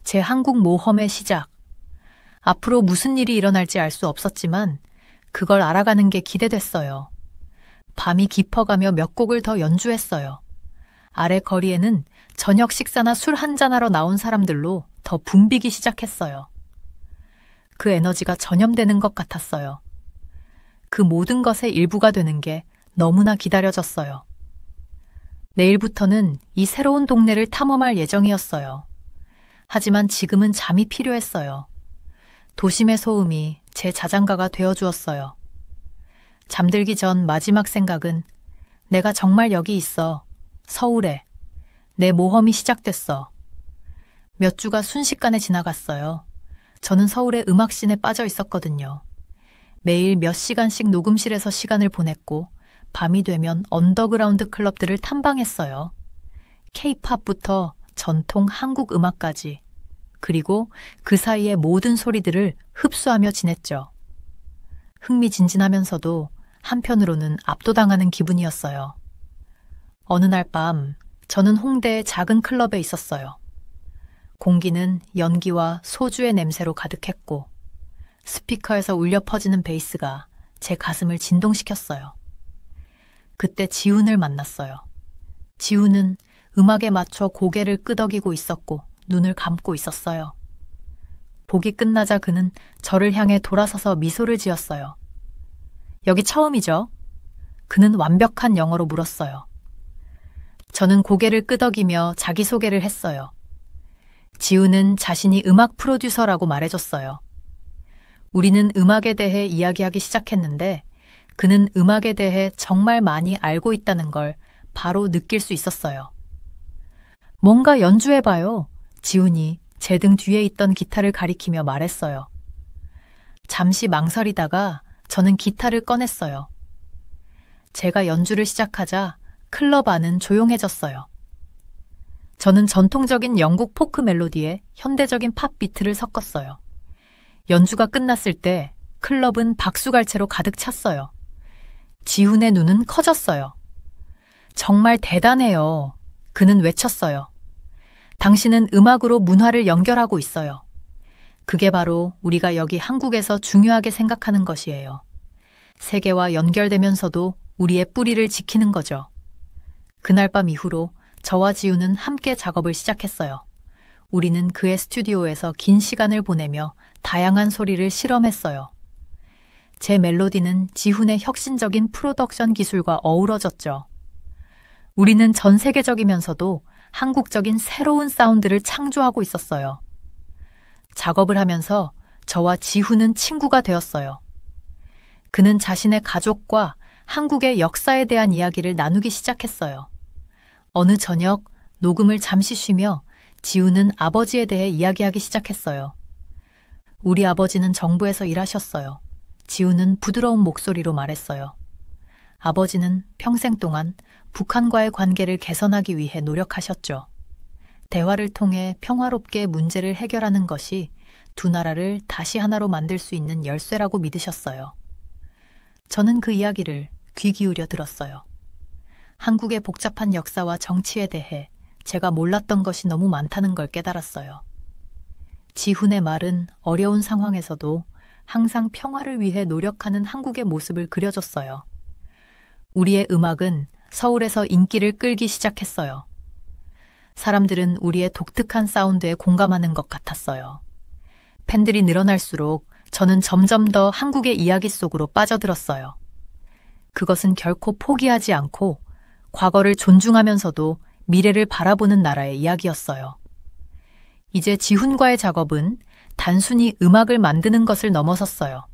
제 한국 모험의 시작. 앞으로 무슨 일이 일어날지 알 수 없었지만 그걸 알아가는 게 기대됐어요. 밤이 깊어가며 몇 곡을 더 연주했어요. 아래 거리에는 저녁 식사나 술 한잔하러 나온 사람들로 더 붐비기 시작했어요. 그 에너지가 전염되는 것 같았어요. 그 모든 것의 일부가 되는 게 너무나 기다려졌어요. 내일부터는 이 새로운 동네를 탐험할 예정이었어요. 하지만 지금은 잠이 필요했어요. 도심의 소음이 제 자장가가 되어주었어요. 잠들기 전 마지막 생각은 내가 정말 여기 있어. 서울에. 내 모험이 시작됐어. 몇 주가 순식간에 지나갔어요. 저는 서울의 음악씬에 빠져 있었거든요. 매일 몇 시간씩 녹음실에서 시간을 보냈고 밤이 되면 언더그라운드 클럽들을 탐방했어요. K-팝부터 전통 한국 음악까지. 그리고 그 사이의 모든 소리들을 흡수하며 지냈죠. 흥미진진하면서도 한편으로는 압도당하는 기분이었어요. 어느 날 밤 저는 홍대의 작은 클럽에 있었어요. 공기는 연기와 소주의 냄새로 가득했고 스피커에서 울려 퍼지는 베이스가 제 가슴을 진동시켰어요. 그때 지훈을 만났어요. 지훈은 음악에 맞춰 고개를 끄덕이고 있었고 눈을 감고 있었어요. 곡이 끝나자 그는 저를 향해 돌아서서 미소를 지었어요. 여기 처음이죠? 그는 완벽한 영어로 물었어요. 저는 고개를 끄덕이며 자기소개를 했어요. 지훈은 자신이 음악 프로듀서라고 말해줬어요. 우리는 음악에 대해 이야기하기 시작했는데 그는 음악에 대해 정말 많이 알고 있다는 걸 바로 느낄 수 있었어요. 뭔가 연주해봐요. 지훈이 제 등 뒤에 있던 기타를 가리키며 말했어요. 잠시 망설이다가 저는 기타를 꺼냈어요. 제가 연주를 시작하자 클럽 안은 조용해졌어요. 저는 전통적인 영국 포크 멜로디에 현대적인 팝 비트를 섞었어요. 연주가 끝났을 때 클럽은 박수갈채로 가득 찼어요. 지훈의 눈은 커졌어요. 정말 대단해요. 그는 외쳤어요. 당신은 음악으로 문화를 연결하고 있어요. 그게 바로 우리가 여기 한국에서 중요하게 생각하는 것이에요. 세계와 연결되면서도 우리의 뿌리를 지키는 거죠. 그날 밤 이후로 저와 지훈은 함께 작업을 시작했어요. 우리는 그의 스튜디오에서 긴 시간을 보내며 다양한 소리를 실험했어요. 제 멜로디는 지훈의 혁신적인 프로덕션 기술과 어우러졌죠. 우리는 전 세계적이면서도 한국적인 새로운 사운드를 창조하고 있었어요. 작업을 하면서 저와 지훈은 친구가 되었어요. 그는 자신의 가족과 한국의 역사에 대한 이야기를 나누기 시작했어요. 어느 저녁 녹음을 잠시 쉬며 지훈은 아버지에 대해 이야기하기 시작했어요. 우리 아버지는 정부에서 일하셨어요. 지훈은 부드러운 목소리로 말했어요. 아버지는 평생 동안 북한과의 관계를 개선하기 위해 노력하셨죠. 대화를 통해 평화롭게 문제를 해결하는 것이 두 나라를 다시 하나로 만들 수 있는 열쇠라고 믿으셨어요. 저는 그 이야기를 귀 기울여 들었어요. 한국의 복잡한 역사와 정치에 대해 제가 몰랐던 것이 너무 많다는 걸 깨달았어요. 지훈의 말은 어려운 상황에서도 항상 평화를 위해 노력하는 한국의 모습을 그려줬어요. 우리의 음악은 서울에서 인기를 끌기 시작했어요. 사람들은 우리의 독특한 사운드에 공감하는 것 같았어요. 팬들이 늘어날수록 저는 점점 더 한국의 이야기 속으로 빠져들었어요. 그것은 결코 포기하지 않고 과거를 존중하면서도 미래를 바라보는 나라의 이야기였어요. 이제 지훈과의 작업은 단순히 음악을 만드는 것을 넘어섰어요.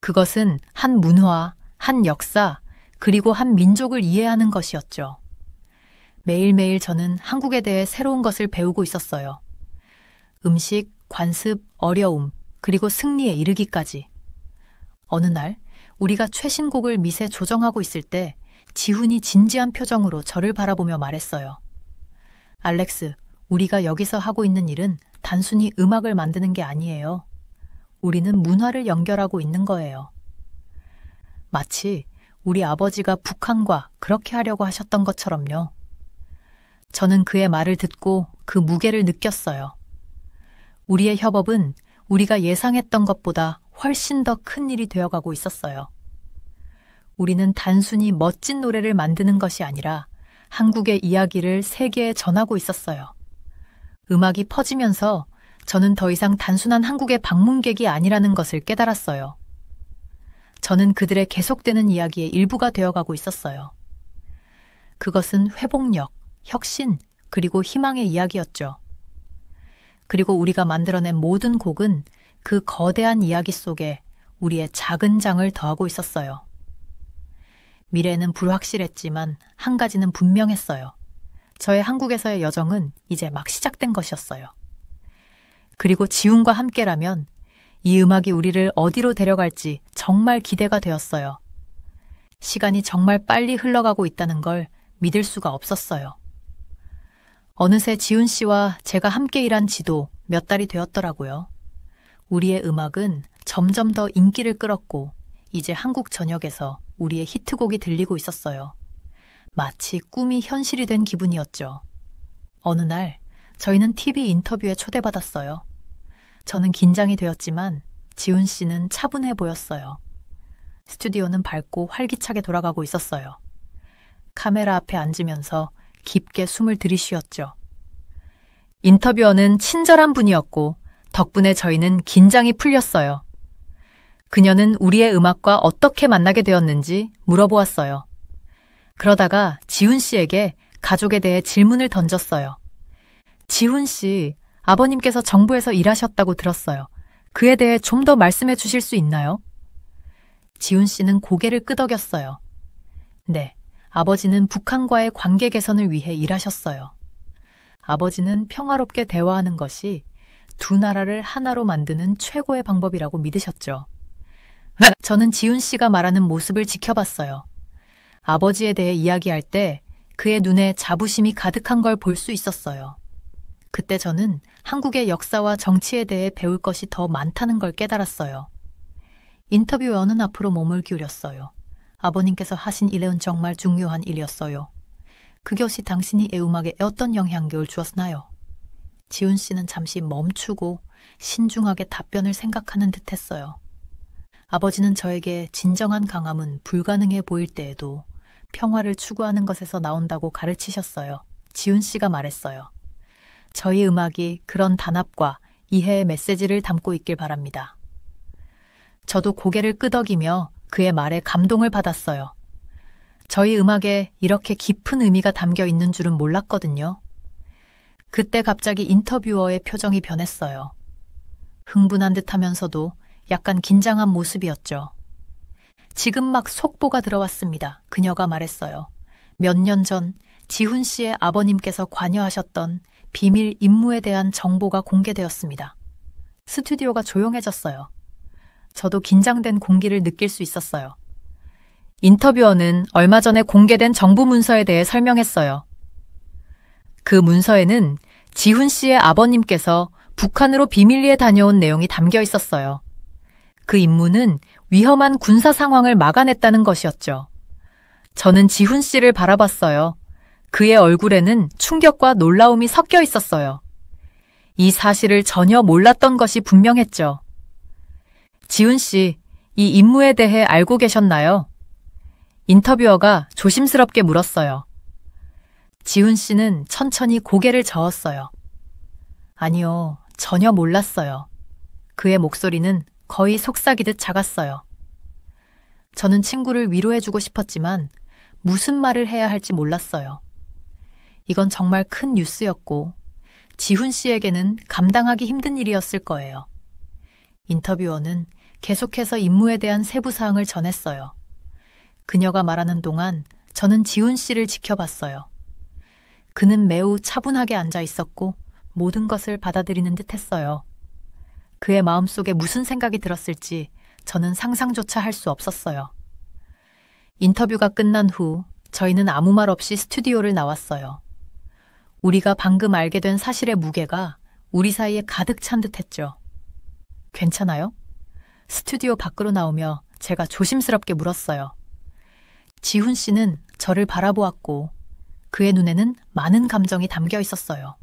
그것은 한 문화, 한 역사, 그리고 한 민족을 이해하는 것이었죠. 매일매일 저는 한국에 대해 새로운 것을 배우고 있었어요. 음식, 관습, 어려움, 그리고 승리에 이르기까지. 어느 날 우리가 최신곡을 미세 조정하고 있을 때 지훈이 진지한 표정으로 저를 바라보며 말했어요. 알렉스, 우리가 여기서 하고 있는 일은 단순히 음악을 만드는 게 아니에요. 우리는 문화를 연결하고 있는 거예요. 마치 우리 아버지가 북한과 그렇게 하려고 하셨던 것처럼요. 저는 그의 말을 듣고 그 무게를 느꼈어요. 우리의 협업은 우리가 예상했던 것보다 훨씬 더 큰 일이 되어가고 있었어요. 우리는 단순히 멋진 노래를 만드는 것이 아니라 한국의 이야기를 세계에 전하고 있었어요. 음악이 퍼지면서 저는 더 이상 단순한 한국의 방문객이 아니라는 것을 깨달았어요. 저는 그들의 계속되는 이야기의 일부가 되어가고 있었어요. 그것은 회복력, 혁신, 그리고 희망의 이야기였죠. 그리고 우리가 만들어낸 모든 곡은 그 거대한 이야기 속에 우리의 작은 장을 더하고 있었어요. 미래는 불확실했지만 한 가지는 분명했어요. 저의 한국에서의 여정은 이제 막 시작된 것이었어요. 그리고 지훈과 함께라면 이 음악이 우리를 어디로 데려갈지 정말 기대가 되었어요. 시간이 정말 빨리 흘러가고 있다는 걸 믿을 수가 없었어요. 어느새 지훈 씨와 제가 함께 일한 지도 몇 달이 되었더라고요. 우리의 음악은 점점 더 인기를 끌었고 이제 한국 전역에서 우리의 히트곡이 들리고 있었어요. 마치 꿈이 현실이 된 기분이었죠. 어느 날 저희는 TV 인터뷰에 초대받았어요. 저는 긴장이 되었지만 지훈 씨는 차분해 보였어요. 스튜디오는 밝고 활기차게 돌아가고 있었어요. 카메라 앞에 앉으면서 깊게 숨을 들이쉬었죠. 인터뷰어는 친절한 분이었고 덕분에 저희는 긴장이 풀렸어요. 그녀는 우리의 음악과 어떻게 만나게 되었는지 물어보았어요. 그러다가 지훈 씨에게 가족에 대해 질문을 던졌어요. 지훈 씨, 아버님께서 정부에서 일하셨다고 들었어요. 그에 대해 좀 더 말씀해 주실 수 있나요? 지훈 씨는 고개를 끄덕였어요. 네, 아버지는 북한과의 관계 개선을 위해 일하셨어요. 아버지는 평화롭게 대화하는 것이 두 나라를 하나로 만드는 최고의 방법이라고 믿으셨죠. 저는 지훈 씨가 말하는 모습을 지켜봤어요. 아버지에 대해 이야기할 때 그의 눈에 자부심이 가득한 걸 볼 수 있었어요. 그때 저는 한국의 역사와 정치에 대해 배울 것이 더 많다는 걸 깨달았어요. 인터뷰어는 앞으로 몸을 기울였어요. 아버님께서 하신 일은 정말 중요한 일이었어요. 그것이 당신이 음악에 어떤 영향력을 주었나요? 지훈 씨는 잠시 멈추고 신중하게 답변을 생각하는 듯 했어요. 아버지는 저에게 진정한 강함은 불가능해 보일 때에도 평화를 추구하는 것에서 나온다고 가르치셨어요. 지훈 씨가 말했어요. 저희 음악이 그런 단합과 이해의 메시지를 담고 있길 바랍니다. 저도 고개를 끄덕이며 그의 말에 감동을 받았어요. 저희 음악에 이렇게 깊은 의미가 담겨 있는 줄은 몰랐거든요. 그때 갑자기 인터뷰어의 표정이 변했어요. 흥분한 듯 하면서도 약간 긴장한 모습이었죠. 지금 막 속보가 들어왔습니다. 그녀가 말했어요. 몇 년 전 지훈 씨의 아버님께서 관여하셨던 비밀 임무에 대한 정보가 공개되었습니다. 스튜디오가 조용해졌어요. 저도 긴장된 공기를 느낄 수 있었어요. 인터뷰어는 얼마 전에 공개된 정부 문서에 대해 설명했어요. 그 문서에는 지훈 씨의 아버님께서 북한으로 비밀리에 다녀온 내용이 담겨 있었어요. 그 임무는 위험한 군사 상황을 막아냈다는 것이었죠. 저는 지훈 씨를 바라봤어요. 그의 얼굴에는 충격과 놀라움이 섞여 있었어요. 이 사실을 전혀 몰랐던 것이 분명했죠. 지훈 씨, 이 임무에 대해 알고 계셨나요? 인터뷰어가 조심스럽게 물었어요. 지훈 씨는 천천히 고개를 저었어요. 아니요, 전혀 몰랐어요. 그의 목소리는 거의 속삭이듯 작았어요. 저는 친구를 위로해주고 싶었지만 무슨 말을 해야 할지 몰랐어요. 이건 정말 큰 뉴스였고 지훈 씨에게는 감당하기 힘든 일이었을 거예요. 인터뷰어는 계속해서 임무에 대한 세부 사항을 전했어요. 그녀가 말하는 동안 저는 지훈 씨를 지켜봤어요. 그는 매우 차분하게 앉아 있었고 모든 것을 받아들이는 듯 했어요. 그의 마음속에 무슨 생각이 들었을지 저는 상상조차 할 수 없었어요. 인터뷰가 끝난 후 저희는 아무 말 없이 스튜디오를 나왔어요. 우리가 방금 알게 된 사실의 무게가 우리 사이에 가득 찬 듯 했죠. 괜찮아요? 스튜디오 밖으로 나오며 제가 조심스럽게 물었어요. 지훈 씨는 저를 바라보았고 그의 눈에는 많은 감정이 담겨 있었어요.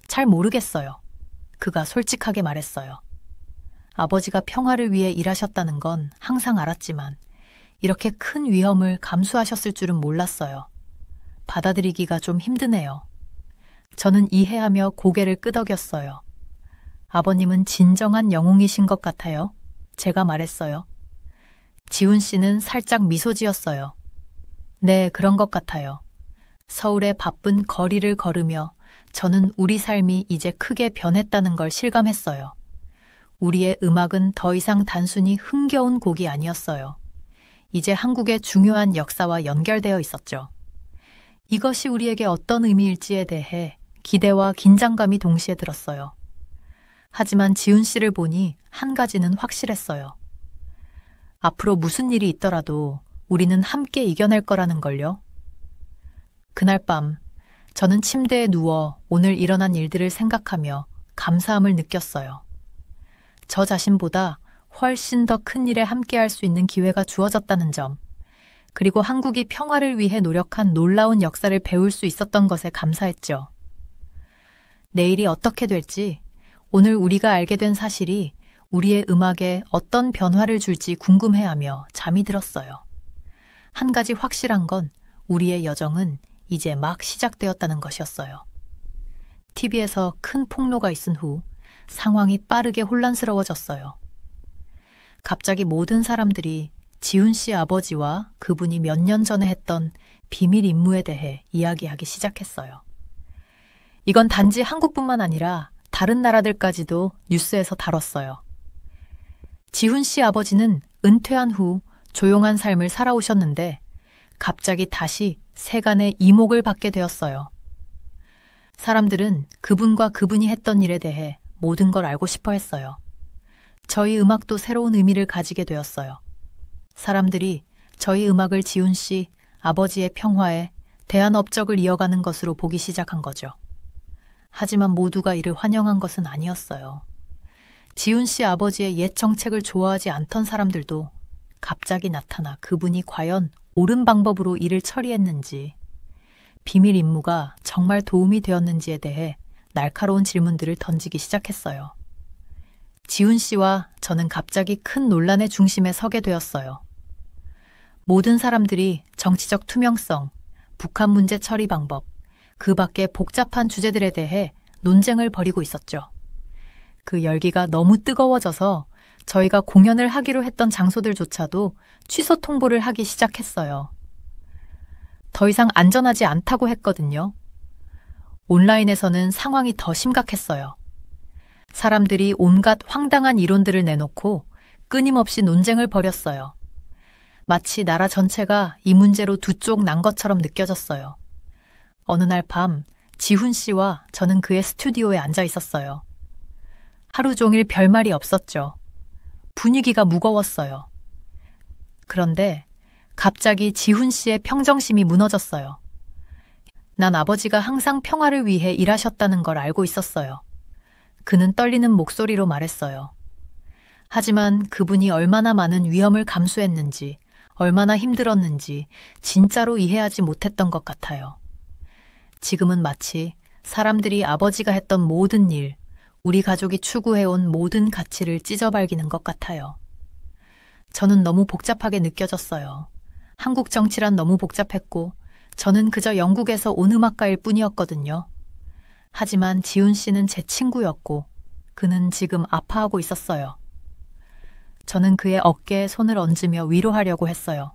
잘 모르겠어요. 그가 솔직하게 말했어요. 아버지가 평화를 위해 일하셨다는 건 항상 알았지만 이렇게 큰 위험을 감수하셨을 줄은 몰랐어요. 받아들이기가 좀 힘드네요. 저는 이해하며 고개를 끄덕였어요. 아버님은 진정한 영웅이신 것 같아요. 제가 말했어요. 지훈 씨는 살짝 미소 지었어요. 네, 그런 것 같아요. 서울의 바쁜 거리를 걸으며 저는 우리 삶이 이제 크게 변했다는 걸 실감했어요. 우리의 음악은 더 이상 단순히 흥겨운 곡이 아니었어요. 이제 한국의 중요한 역사와 연결되어 있었죠. 이것이 우리에게 어떤 의미일지에 대해 기대와 긴장감이 동시에 들었어요. 하지만 지훈 씨를 보니 한 가지는 확실했어요. 앞으로 무슨 일이 있더라도 우리는 함께 이겨낼 거라는 걸요. 그날 밤 저는 침대에 누워 오늘 일어난 일들을 생각하며 감사함을 느꼈어요. 저 자신보다 훨씬 더 큰 일에 함께할 수 있는 기회가 주어졌다는 점, 그리고 한국이 평화를 위해 노력한 놀라운 역사를 배울 수 있었던 것에 감사했죠. 내일이 어떻게 될지, 오늘 우리가 알게 된 사실이 우리의 음악에 어떤 변화를 줄지 궁금해하며 잠이 들었어요. 한 가지 확실한 건 우리의 여정은 이제 막 시작되었다는 것이었어요. TV에서 큰 폭로가 있은 후 상황이 빠르게 혼란스러워졌어요. 갑자기 모든 사람들이 지훈 씨 아버지와 그분이 몇 년 전에 했던 비밀 임무에 대해 이야기하기 시작했어요. 이건 단지 한국뿐만 아니라 다른 나라들까지도 뉴스에서 다뤘어요. 지훈 씨 아버지는 은퇴한 후 조용한 삶을 살아오셨는데 갑자기 다시 세간의 이목을 받게 되었어요. 사람들은 그분과 그분이 했던 일에 대해 모든 걸 알고 싶어 했어요. 저희 음악도 새로운 의미를 가지게 되었어요. 사람들이 저희 음악을 지훈 씨 아버지의 평화에 대한 업적을 이어가는 것으로 보기 시작한 거죠. 하지만 모두가 이를 환영한 것은 아니었어요. 지훈 씨 아버지의 옛 정책을 좋아하지 않던 사람들도 갑자기 나타나 그분이 과연 옳은 방법으로 일을 처리했는지, 비밀 임무가 정말 도움이 되었는지에 대해 날카로운 질문들을 던지기 시작했어요. 지훈 씨와 저는 갑자기 큰 논란의 중심에 서게 되었어요. 모든 사람들이 정치적 투명성, 북한 문제 처리 방법, 그 밖의 복잡한 주제들에 대해 논쟁을 벌이고 있었죠. 그 열기가 너무 뜨거워져서 저희가 공연을 하기로 했던 장소들조차도 취소 통보를 하기 시작했어요. 더 이상 안전하지 않다고 했거든요. 온라인에서는 상황이 더 심각했어요. 사람들이 온갖 황당한 이론들을 내놓고 끊임없이 논쟁을 벌였어요. 마치 나라 전체가 이 문제로 두 쪽 난 것처럼 느껴졌어요. 어느 날 밤 지훈 씨와 저는 그의 스튜디오에 앉아 있었어요. 하루 종일 별말이 없었죠. 분위기가 무거웠어요. 그런데 갑자기 지훈 씨의 평정심이 무너졌어요. 난 아버지가 항상 평화를 위해 일하셨다는 걸 알고 있었어요. 그는 떨리는 목소리로 말했어요. 하지만 그분이 얼마나 많은 위험을 감수했는지, 얼마나 힘들었는지 진짜로 이해하지 못했던 것 같아요. 지금은 마치 사람들이 아버지가 했던 모든 일, 우리 가족이 추구해온 모든 가치를 찢어발기는 것 같아요. 저는 너무 복잡하게 느껴졌어요. 한국 정치란 너무 복잡했고 저는 그저 영국에서 온 음악가일 뿐이었거든요. 하지만 지훈 씨는 제 친구였고 그는 지금 아파하고 있었어요. 저는 그의 어깨에 손을 얹으며 위로하려고 했어요.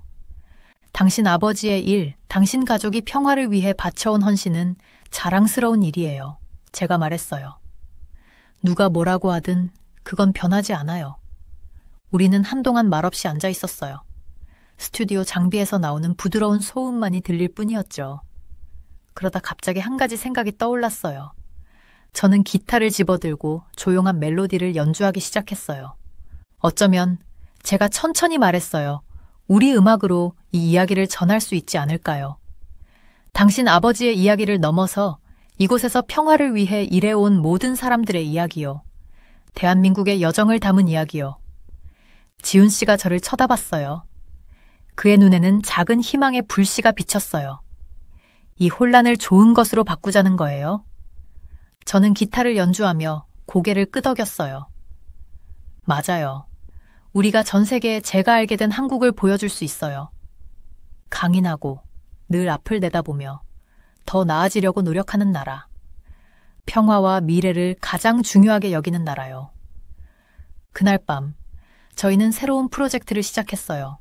당신 아버지의 일, 당신 가족이 평화를 위해 바쳐온 헌신은 자랑스러운 일이에요. 제가 말했어요. 누가 뭐라고 하든 그건 변하지 않아요. 우리는 한동안 말없이 앉아 있었어요. 스튜디오 장비에서 나오는 부드러운 소음만이 들릴 뿐이었죠. 그러다 갑자기 한 가지 생각이 떠올랐어요. 저는 기타를 집어들고 조용한 멜로디를 연주하기 시작했어요. 어쩌면 제가 천천히 말했어요. 우리 음악으로 이 이야기를 전할 수 있지 않을까요? 당신 아버지의 이야기를 넘어서 이곳에서 평화를 위해 일해온 모든 사람들의 이야기요. 대한민국의 여정을 담은 이야기요. 지훈 씨가 저를 쳐다봤어요. 그의 눈에는 작은 희망의 불씨가 비쳤어요. 이 혼란을 좋은 것으로 바꾸자는 거예요. 저는 기타를 연주하며 고개를 끄덕였어요. 맞아요. 우리가 전 세계에 제가 알게 된 한국을 보여줄 수 있어요. 강인하고 늘 앞을 내다보며 더 나아지려고 노력하는 나라. 평화와 미래를 가장 중요하게 여기는 나라요. 그날 밤 저희는 새로운 프로젝트를 시작했어요.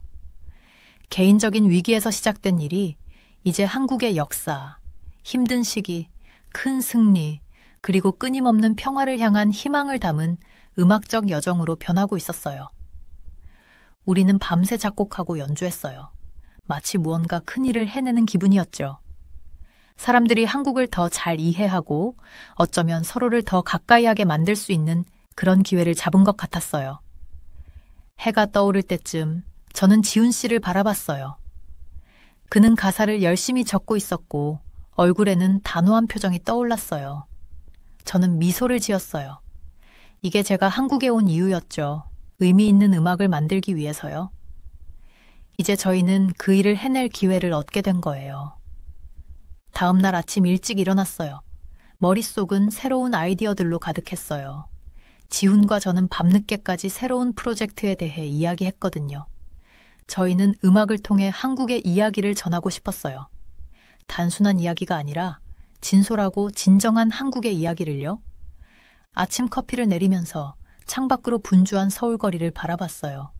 개인적인 위기에서 시작된 일이 이제 한국의 역사, 힘든 시기, 큰 승리, 그리고 끊임없는 평화를 향한 희망을 담은 음악적 여정으로 변하고 있었어요. 우리는 밤새 작곡하고 연주했어요. 마치 무언가 큰 일을 해내는 기분이었죠. 사람들이 한국을 더 잘 이해하고 어쩌면 서로를 더 가까이 하게 만들 수 있는 그런 기회를 잡은 것 같았어요. 해가 떠오를 때쯤 저는 지훈 씨를 바라봤어요. 그는 가사를 열심히 적고 있었고 얼굴에는 단호한 표정이 떠올랐어요. 저는 미소를 지었어요. 이게 제가 한국에 온 이유였죠. 의미 있는 음악을 만들기 위해서요. 이제 저희는 그 일을 해낼 기회를 얻게 된 거예요. 다음 날 아침 일찍 일어났어요. 머릿속은 새로운 아이디어들로 가득했어요. 지훈과 저는 밤늦게까지 새로운 프로젝트에 대해 이야기했거든요. 저희는 음악을 통해 한국의 이야기를 전하고 싶었어요. 단순한 이야기가 아니라 진솔하고 진정한 한국의 이야기를요. 아침 커피를 내리면서 창밖으로 분주한 서울거리를 바라봤어요.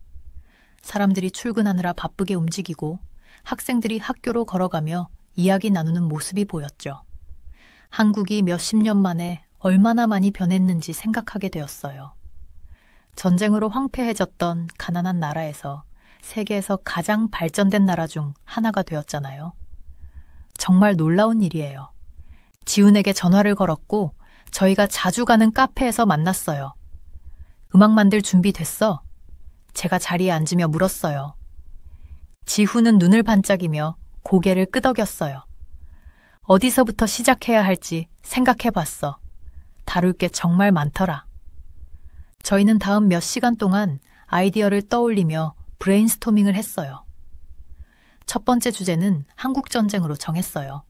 사람들이 출근하느라 바쁘게 움직이고 학생들이 학교로 걸어가며 이야기 나누는 모습이 보였죠. 한국이 몇십 년 만에 얼마나 많이 변했는지 생각하게 되었어요. 전쟁으로 황폐해졌던 가난한 나라에서 세계에서 가장 발전된 나라 중 하나가 되었잖아요. 정말 놀라운 일이에요. 지훈에게 전화를 걸었고 저희가 자주 가는 카페에서 만났어요. 음악 만들 준비 됐어? 제가 자리에 앉으며 물었어요. 지훈은 눈을 반짝이며 고개를 끄덕였어요. 어디서부터 시작해야 할지 생각해봤어. 다룰 게 정말 많더라. 저희는 다음 몇 시간 동안 아이디어를 떠올리며 브레인스토밍을 했어요. 첫 번째 주제는 한국전쟁으로 정했어요.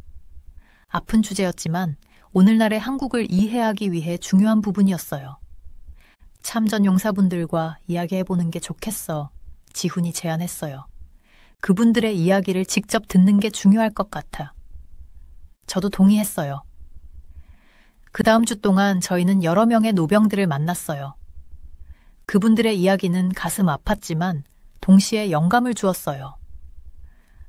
아픈 주제였지만 오늘날의 한국을 이해하기 위해 중요한 부분이었어요. 참전 용사분들과 이야기해보는 게 좋겠어. 지훈이 제안했어요. 그분들의 이야기를 직접 듣는 게 중요할 것 같아. 저도 동의했어요. 그 다음 주 동안 저희는 여러 명의 노병들을 만났어요. 그분들의 이야기는 가슴 아팠지만 동시에 영감을 주었어요.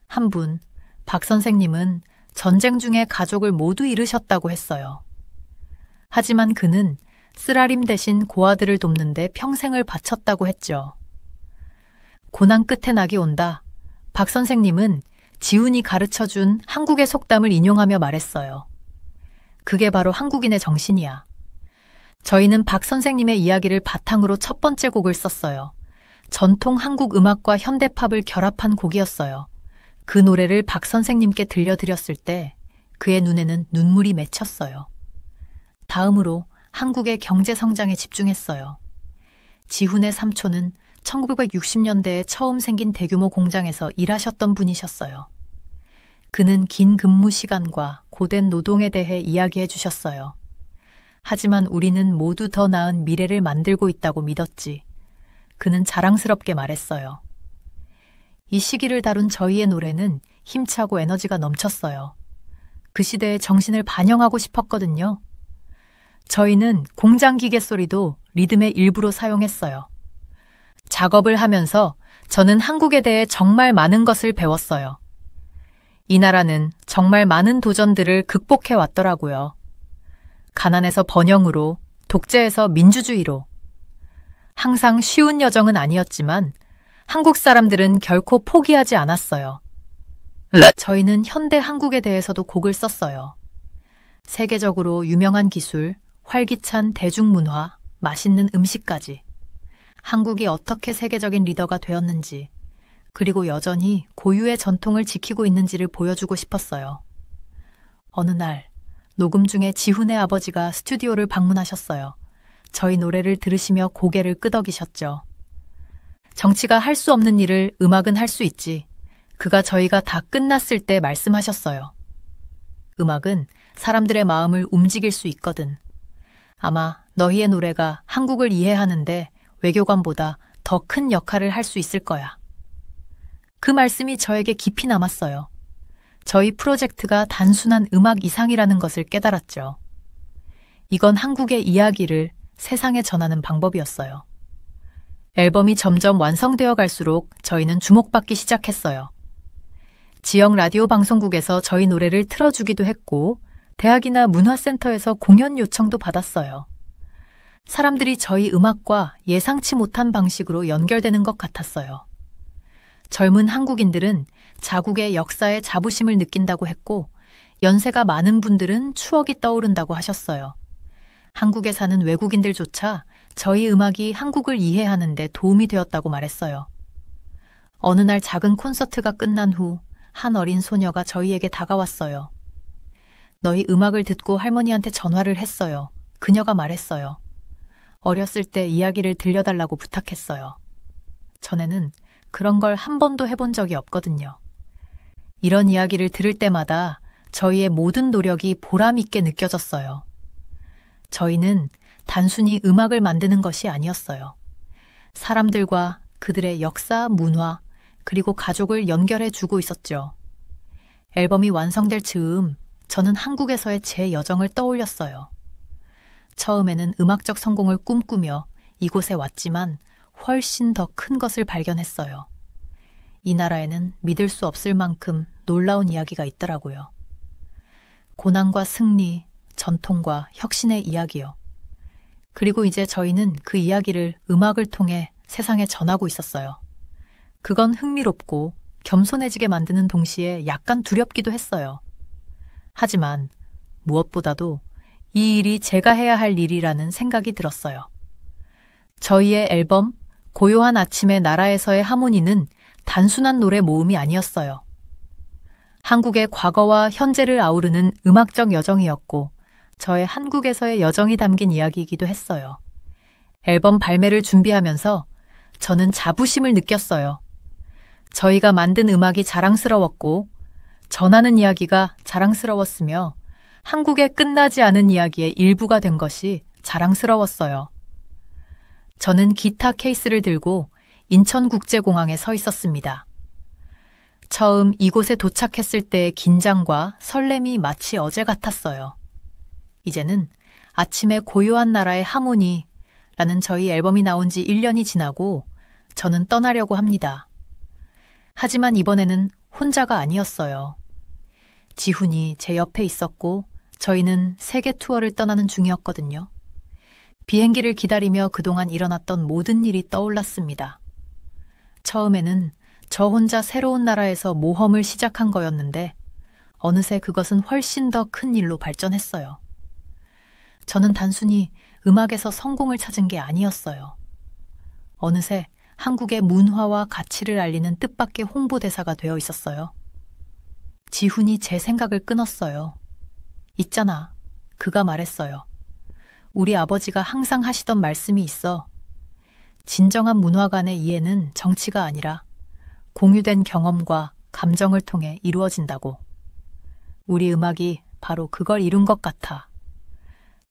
한 분, 박 선생님은 전쟁 중에 가족을 모두 잃으셨다고 했어요. 하지만 그는 쓰라림 대신 고아들을 돕는데 평생을 바쳤다고 했죠. 고난 끝에 낙이 온다. 박 선생님은 지훈이 가르쳐준 한국의 속담을 인용하며 말했어요. 그게 바로 한국인의 정신이야. 저희는 박 선생님의 이야기를 바탕으로 첫 번째 곡을 썼어요. 전통 한국 음악과 현대팝을 결합한 곡이었어요. 그 노래를 박 선생님께 들려드렸을 때 그의 눈에는 눈물이 맺혔어요. 다음으로 한국의 경제 성장에 집중했어요. 지훈의 삼촌은 1960년대에 처음 생긴 대규모 공장에서 일하셨던 분이셨어요. 그는 긴 근무 시간과 고된 노동에 대해 이야기해 주셨어요. 하지만 우리는 모두 더 나은 미래를 만들고 있다고 믿었지. 그는 자랑스럽게 말했어요. 이 시기를 다룬 저희의 노래는 힘차고 에너지가 넘쳤어요. 그 시대의 정신을 반영하고 싶었거든요. 저희는 공장 기계 소리도 리듬의 일부로 사용했어요. 작업을 하면서 저는 한국에 대해 정말 많은 것을 배웠어요. 이 나라는 정말 많은 도전들을 극복해 왔더라고요. 가난에서 번영으로, 독재에서 민주주의로. 항상 쉬운 여정은 아니었지만 한국 사람들은 결코 포기하지 않았어요. 저희는 현대 한국에 대해서도 곡을 썼어요. 세계적으로 유명한 기술, 활기찬 대중문화, 맛있는 음식까지. 한국이 어떻게 세계적인 리더가 되었는지, 그리고 여전히 고유의 전통을 지키고 있는지를 보여주고 싶었어요. 어느 날, 녹음 중에 지훈의 아버지가 스튜디오를 방문하셨어요. 저희 노래를 들으시며 고개를 끄덕이셨죠. 정치가 할 수 없는 일을 음악은 할 수 있지. 그가 저희가 다 끝났을 때 말씀하셨어요. 음악은 사람들의 마음을 움직일 수 있거든. 아마 너희의 노래가 한국을 이해하는데 외교관보다 더 큰 역할을 할 수 있을 거야. 그 말씀이 저에게 깊이 남았어요. 저희 프로젝트가 단순한 음악 이상이라는 것을 깨달았죠. 이건 한국의 이야기를 세상에 전하는 방법이었어요. 앨범이 점점 완성되어 갈수록 저희는 주목받기 시작했어요. 지역 라디오 방송국에서 저희 노래를 틀어주기도 했고 대학이나 문화센터에서 공연 요청도 받았어요. 사람들이 저희 음악과 예상치 못한 방식으로 연결되는 것 같았어요. 젊은 한국인들은 자국의 역사에 자부심을 느낀다고 했고, 연세가 많은 분들은 추억이 떠오른다고 하셨어요. 한국에 사는 외국인들조차 저희 음악이 한국을 이해하는 데 도움이 되었다고 말했어요. 어느 날 작은 콘서트가 끝난 후 한 어린 소녀가 저희에게 다가왔어요. 너희 음악을 듣고 할머니한테 전화를 했어요. 그녀가 말했어요. 어렸을 때 이야기를 들려달라고 부탁했어요. 전에는 그런 걸 한 번도 해본 적이 없거든요. 이런 이야기를 들을 때마다 저희의 모든 노력이 보람 있게 느껴졌어요. 저희는 단순히 음악을 만드는 것이 아니었어요. 사람들과 그들의 역사, 문화, 그리고 가족을 연결해 주고 있었죠. 앨범이 완성될 즈음 저는 한국에서의 제 여정을 떠올렸어요. 처음에는 음악적 성공을 꿈꾸며 이곳에 왔지만 훨씬 더 큰 것을 발견했어요. 이 나라에는 믿을 수 없을 만큼 놀라운 이야기가 있더라고요. 고난과 승리, 전통과 혁신의 이야기요. 그리고 이제 저희는 그 이야기를 음악을 통해 세상에 전하고 있었어요. 그건 흥미롭고 겸손해지게 만드는 동시에 약간 두렵기도 했어요. 하지만 무엇보다도 이 일이 제가 해야 할 일이라는 생각이 들었어요. 저희의 앨범 고요한 아침의 나라에서의 하모니는 단순한 노래 모음이 아니었어요. 한국의 과거와 현재를 아우르는 음악적 여정이었고 저의 한국에서의 여정이 담긴 이야기이기도 했어요. 앨범 발매를 준비하면서 저는 자부심을 느꼈어요. 저희가 만든 음악이 자랑스러웠고 전하는 이야기가 자랑스러웠으며 한국에 끝나지 않은 이야기의 일부가 된 것이 자랑스러웠어요. 저는 기타 케이스를 들고 인천국제공항에 서 있었습니다. 처음 이곳에 도착했을 때의 긴장과 설렘이 마치 어제 같았어요. 이제는 아침의 고요한 나라의 하모니라는 저희 앨범이 나온 지 1년이 지나고 저는 떠나려고 합니다. 하지만 이번에는 혼자가 아니었어요. 지훈이 제 옆에 있었고 저희는 세계 투어를 떠나는 중이었거든요. 비행기를 기다리며 그동안 일어났던 모든 일이 떠올랐습니다. 처음에는 저 혼자 새로운 나라에서 모험을 시작한 거였는데 어느새 그것은 훨씬 더 큰 일로 발전했어요. 저는 단순히 음악에서 성공을 찾은 게 아니었어요. 어느새 한국의 문화와 가치를 알리는 뜻밖의 홍보대사가 되어 있었어요. 지훈이 제 생각을 끊었어요. 있잖아, 그가 말했어요. 우리 아버지가 항상 하시던 말씀이 있어. 진정한 문화 간의 이해는 정치가 아니라 공유된 경험과 감정을 통해 이루어진다고. 우리 음악이 바로 그걸 이룬 것 같아.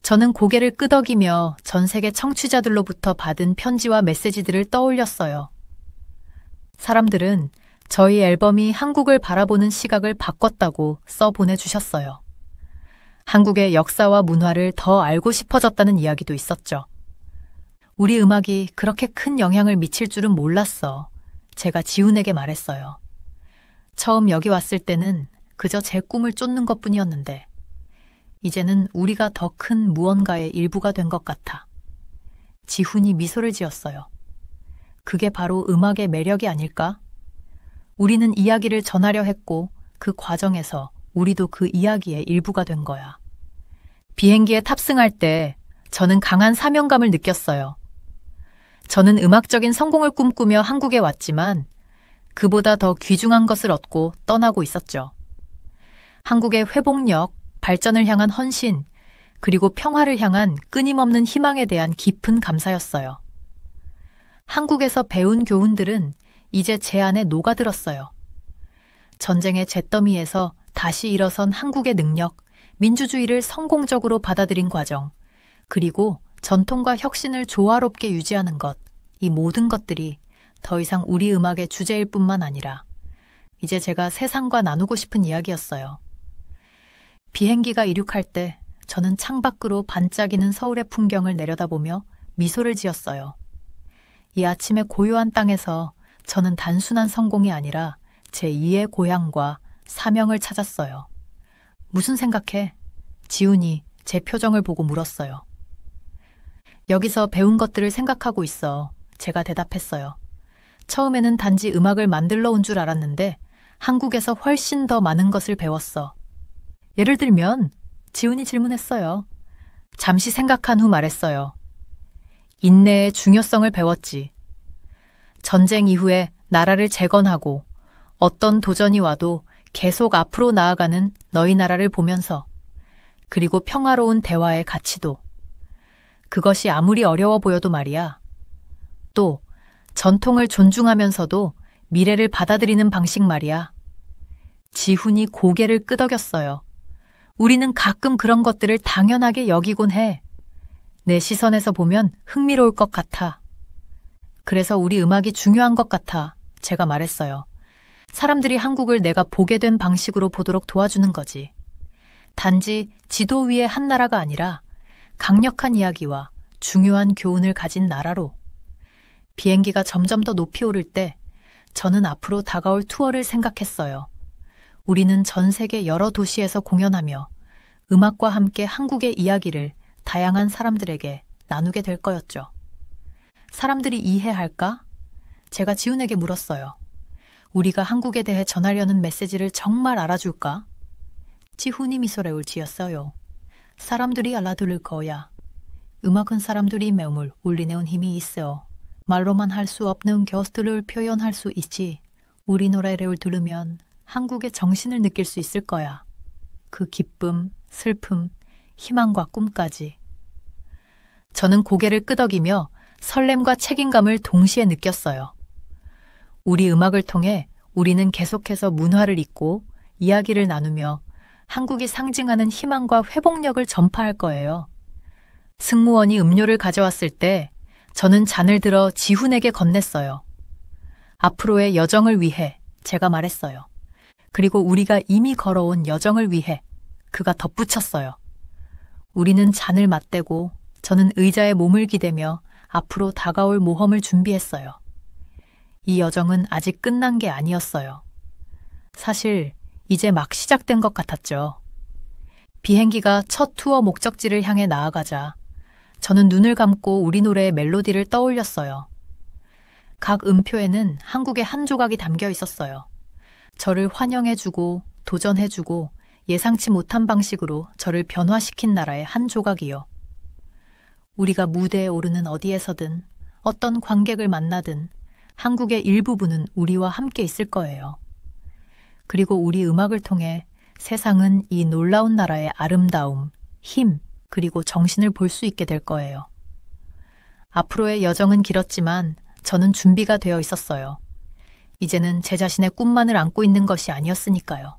저는 고개를 끄덕이며 전 세계 청취자들로부터 받은 편지와 메시지들을 떠올렸어요. 사람들은 저희 앨범이 한국을 바라보는 시각을 바꿨다고 써 보내주셨어요. 한국의 역사와 문화를 더 알고 싶어졌다는 이야기도 있었죠. 우리 음악이 그렇게 큰 영향을 미칠 줄은 몰랐어. 제가 지훈에게 말했어요. 처음 여기 왔을 때는 그저 제 꿈을 쫓는 것뿐이었는데 이제는 우리가 더 큰 무언가의 일부가 된 것 같아. 지훈이 미소를 지었어요. 그게 바로 음악의 매력이 아닐까? 우리는 이야기를 전하려 했고 그 과정에서 우리도 그 이야기의 일부가 된 거야. 비행기에 탑승할 때 저는 강한 사명감을 느꼈어요. 저는 음악적인 성공을 꿈꾸며 한국에 왔지만 그보다 더 귀중한 것을 얻고 떠나고 있었죠. 한국의 회복력, 발전을 향한 헌신, 그리고 평화를 향한 끊임없는 희망에 대한 깊은 감사였어요. 한국에서 배운 교훈들은 이제 제 안에 녹아들었어요. 전쟁의 잿더미에서 다시 일어선 한국의 능력, 민주주의를 성공적으로 받아들인 과정, 그리고 전통과 혁신을 조화롭게 유지하는 것, 이 모든 것들이 더 이상 우리 음악의 주제일 뿐만 아니라 이제 제가 세상과 나누고 싶은 이야기였어요. 비행기가 이륙할 때 저는 창밖으로 반짝이는 서울의 풍경을 내려다보며 미소를 지었어요. 이 아침의 고요한 땅에서 저는 단순한 성공이 아니라 제2의 고향과 사명을 찾았어요. 무슨 생각해? 지훈이 제 표정을 보고 물었어요. 여기서 배운 것들을 생각하고 있어. 제가 대답했어요. 처음에는 단지 음악을 만들러 온 줄 알았는데 한국에서 훨씬 더 많은 것을 배웠어. 예를 들면 지훈이 질문했어요. 잠시 생각한 후 말했어요. 인내의 중요성을 배웠지. 전쟁 이후에 나라를 재건하고 어떤 도전이 와도 계속 앞으로 나아가는 너희 나라를 보면서, 그리고 평화로운 대화의 가치도. 그것이 아무리 어려워 보여도 말이야. 또 전통을 존중하면서도 미래를 받아들이는 방식 말이야. 지훈이 고개를 끄덕였어요. 우리는 가끔 그런 것들을 당연하게 여기곤 해. 내 시선에서 보면 흥미로울 것 같아. 그래서 우리 음악이 중요한 것 같아. 제가 말했어요. 사람들이 한국을 내가 보게 된 방식으로 보도록 도와주는 거지. 단지 지도 위의 한 나라가 아니라 강력한 이야기와 중요한 교훈을 가진 나라로. 비행기가 점점 더 높이 오를 때 저는 앞으로 다가올 투어를 생각했어요. 우리는 전 세계 여러 도시에서 공연하며 음악과 함께 한국의 이야기를 다양한 사람들에게 나누게 될 거였죠. 사람들이 이해할까? 제가 지훈에게 물었어요. 우리가 한국에 대해 전하려는 메시지를 정말 알아줄까? 지훈이 미소를 지었어요. 사람들이 알아들을 거야. 음악은 사람들이 마음을 울리는 힘이 있어. 말로만 할 수 없는 것들을 표현할 수 있지. 우리 노래를 들으면 한국의 정신을 느낄 수 있을 거야. 그 기쁨, 슬픔, 희망과 꿈까지. 저는 고개를 끄덕이며 설렘과 책임감을 동시에 느꼈어요. 우리 음악을 통해 우리는 계속해서 문화를 잇고 이야기를 나누며 한국이 상징하는 희망과 회복력을 전파할 거예요. 승무원이 음료를 가져왔을 때 저는 잔을 들어 지훈에게 건넸어요. 앞으로의 여정을 위해, 제가 말했어요. 그리고 우리가 이미 걸어온 여정을 위해, 그가 덧붙였어요. 우리는 잔을 맞대고 저는 의자에 몸을 기대며 앞으로 다가올 모험을 준비했어요. 이 여정은 아직 끝난 게 아니었어요. 사실 이제 막 시작된 것 같았죠. 비행기가 첫 투어 목적지를 향해 나아가자 저는 눈을 감고 우리 노래의 멜로디를 떠올렸어요. 각 음표에는 한국의 한 조각이 담겨 있었어요. 저를 환영해주고 도전해주고 예상치 못한 방식으로 저를 변화시킨 나라의 한 조각이요. 우리가 무대에 오르는 어디에서든 어떤 관객을 만나든 한국의 일부분은 우리와 함께 있을 거예요. 그리고 우리 음악을 통해 세상은 이 놀라운 나라의 아름다움, 힘, 그리고 정신을 볼 수 있게 될 거예요. 앞으로의 여정은 길었지만 저는 준비가 되어 있었어요. 이제는 제 자신의 꿈만을 안고 있는 것이 아니었으니까요.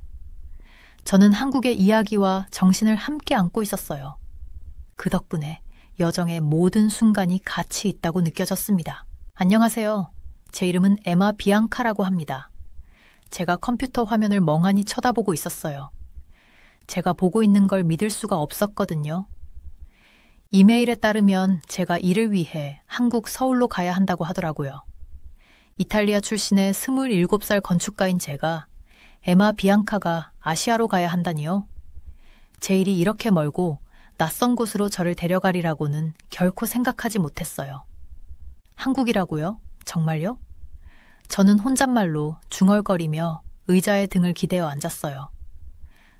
저는 한국의 이야기와 정신을 함께 안고 있었어요. 그 덕분에 여정의 모든 순간이 가치 있다고 느껴졌습니다. 안녕하세요. 제 이름은 에마 비앙카라고 합니다. 제가 컴퓨터 화면을 멍하니 쳐다보고 있었어요. 제가 보고 있는 걸 믿을 수가 없었거든요. 이메일에 따르면 제가 일을 위해 한국 서울로 가야 한다고 하더라고요. 이탈리아 출신의 27살 건축가인 제가 에마 비앙카가 아시아로 가야 한다니요. 제 일이 이렇게 멀고 낯선 곳으로 저를 데려가리라고는 결코 생각하지 못했어요. 한국이라고요? 정말요? 저는 혼잣말로 중얼거리며 의자에 등을 기대어 앉았어요.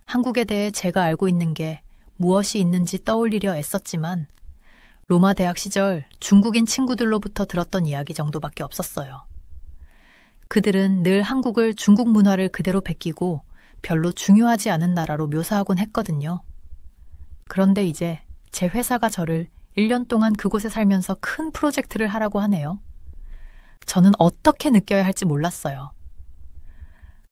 한국에 대해 제가 알고 있는 게 무엇이 있는지 떠올리려 애썼지만 로마 대학 시절 중국인 친구들로부터 들었던 이야기 정도밖에 없었어요. 그들은 늘 한국을 중국 문화를 그대로 베끼고 별로 중요하지 않은 나라로 묘사하곤 했거든요. 그런데 이제 제 회사가 저를 1년 동안 그곳에 살면서 큰 프로젝트를 하라고 하네요. 저는 어떻게 느껴야 할지 몰랐어요.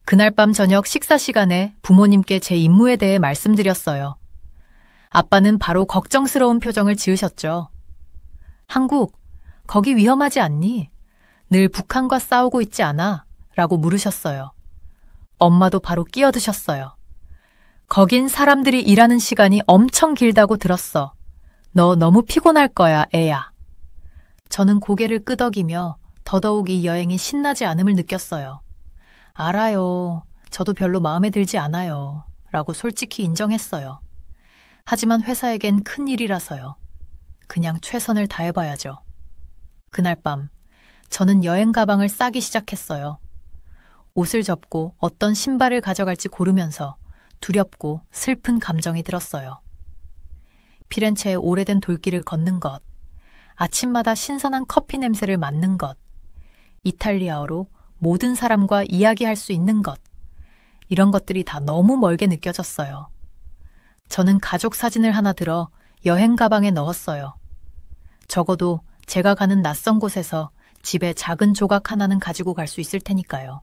그날 밤 저녁 식사 시간에 부모님께 제 임무에 대해 말씀드렸어요. 아빠는 바로 걱정스러운 표정을 지으셨죠. 한국, 거기 위험하지 않니? 늘 북한과 싸우고 있지 않아? 라고 물으셨어요. 엄마도 바로 끼어드셨어요. 거긴 사람들이 일하는 시간이 엄청 길다고 들었어. 너 너무 피곤할 거야, 애야. 저는 고개를 끄덕이며 더더욱 이 여행이 신나지 않음을 느꼈어요. 알아요. 저도 별로 마음에 들지 않아요. 라고 솔직히 인정했어요. 하지만 회사에겐 큰 일이라서요. 그냥 최선을 다해봐야죠. 그날 밤, 저는 여행 가방을 싸기 시작했어요. 옷을 접고 어떤 신발을 가져갈지 고르면서 두렵고 슬픈 감정이 들었어요. 피렌체의 오래된 돌길을 걷는 것, 아침마다 신선한 커피 냄새를 맡는 것, 이탈리아어로 모든 사람과 이야기할 수 있는 것, 이런 것들이 다 너무 멀게 느껴졌어요. 저는 가족 사진을 하나 들어 여행 가방에 넣었어요. 적어도 제가 가는 낯선 곳에서 집에 작은 조각 하나는 가지고 갈 수 있을 테니까요.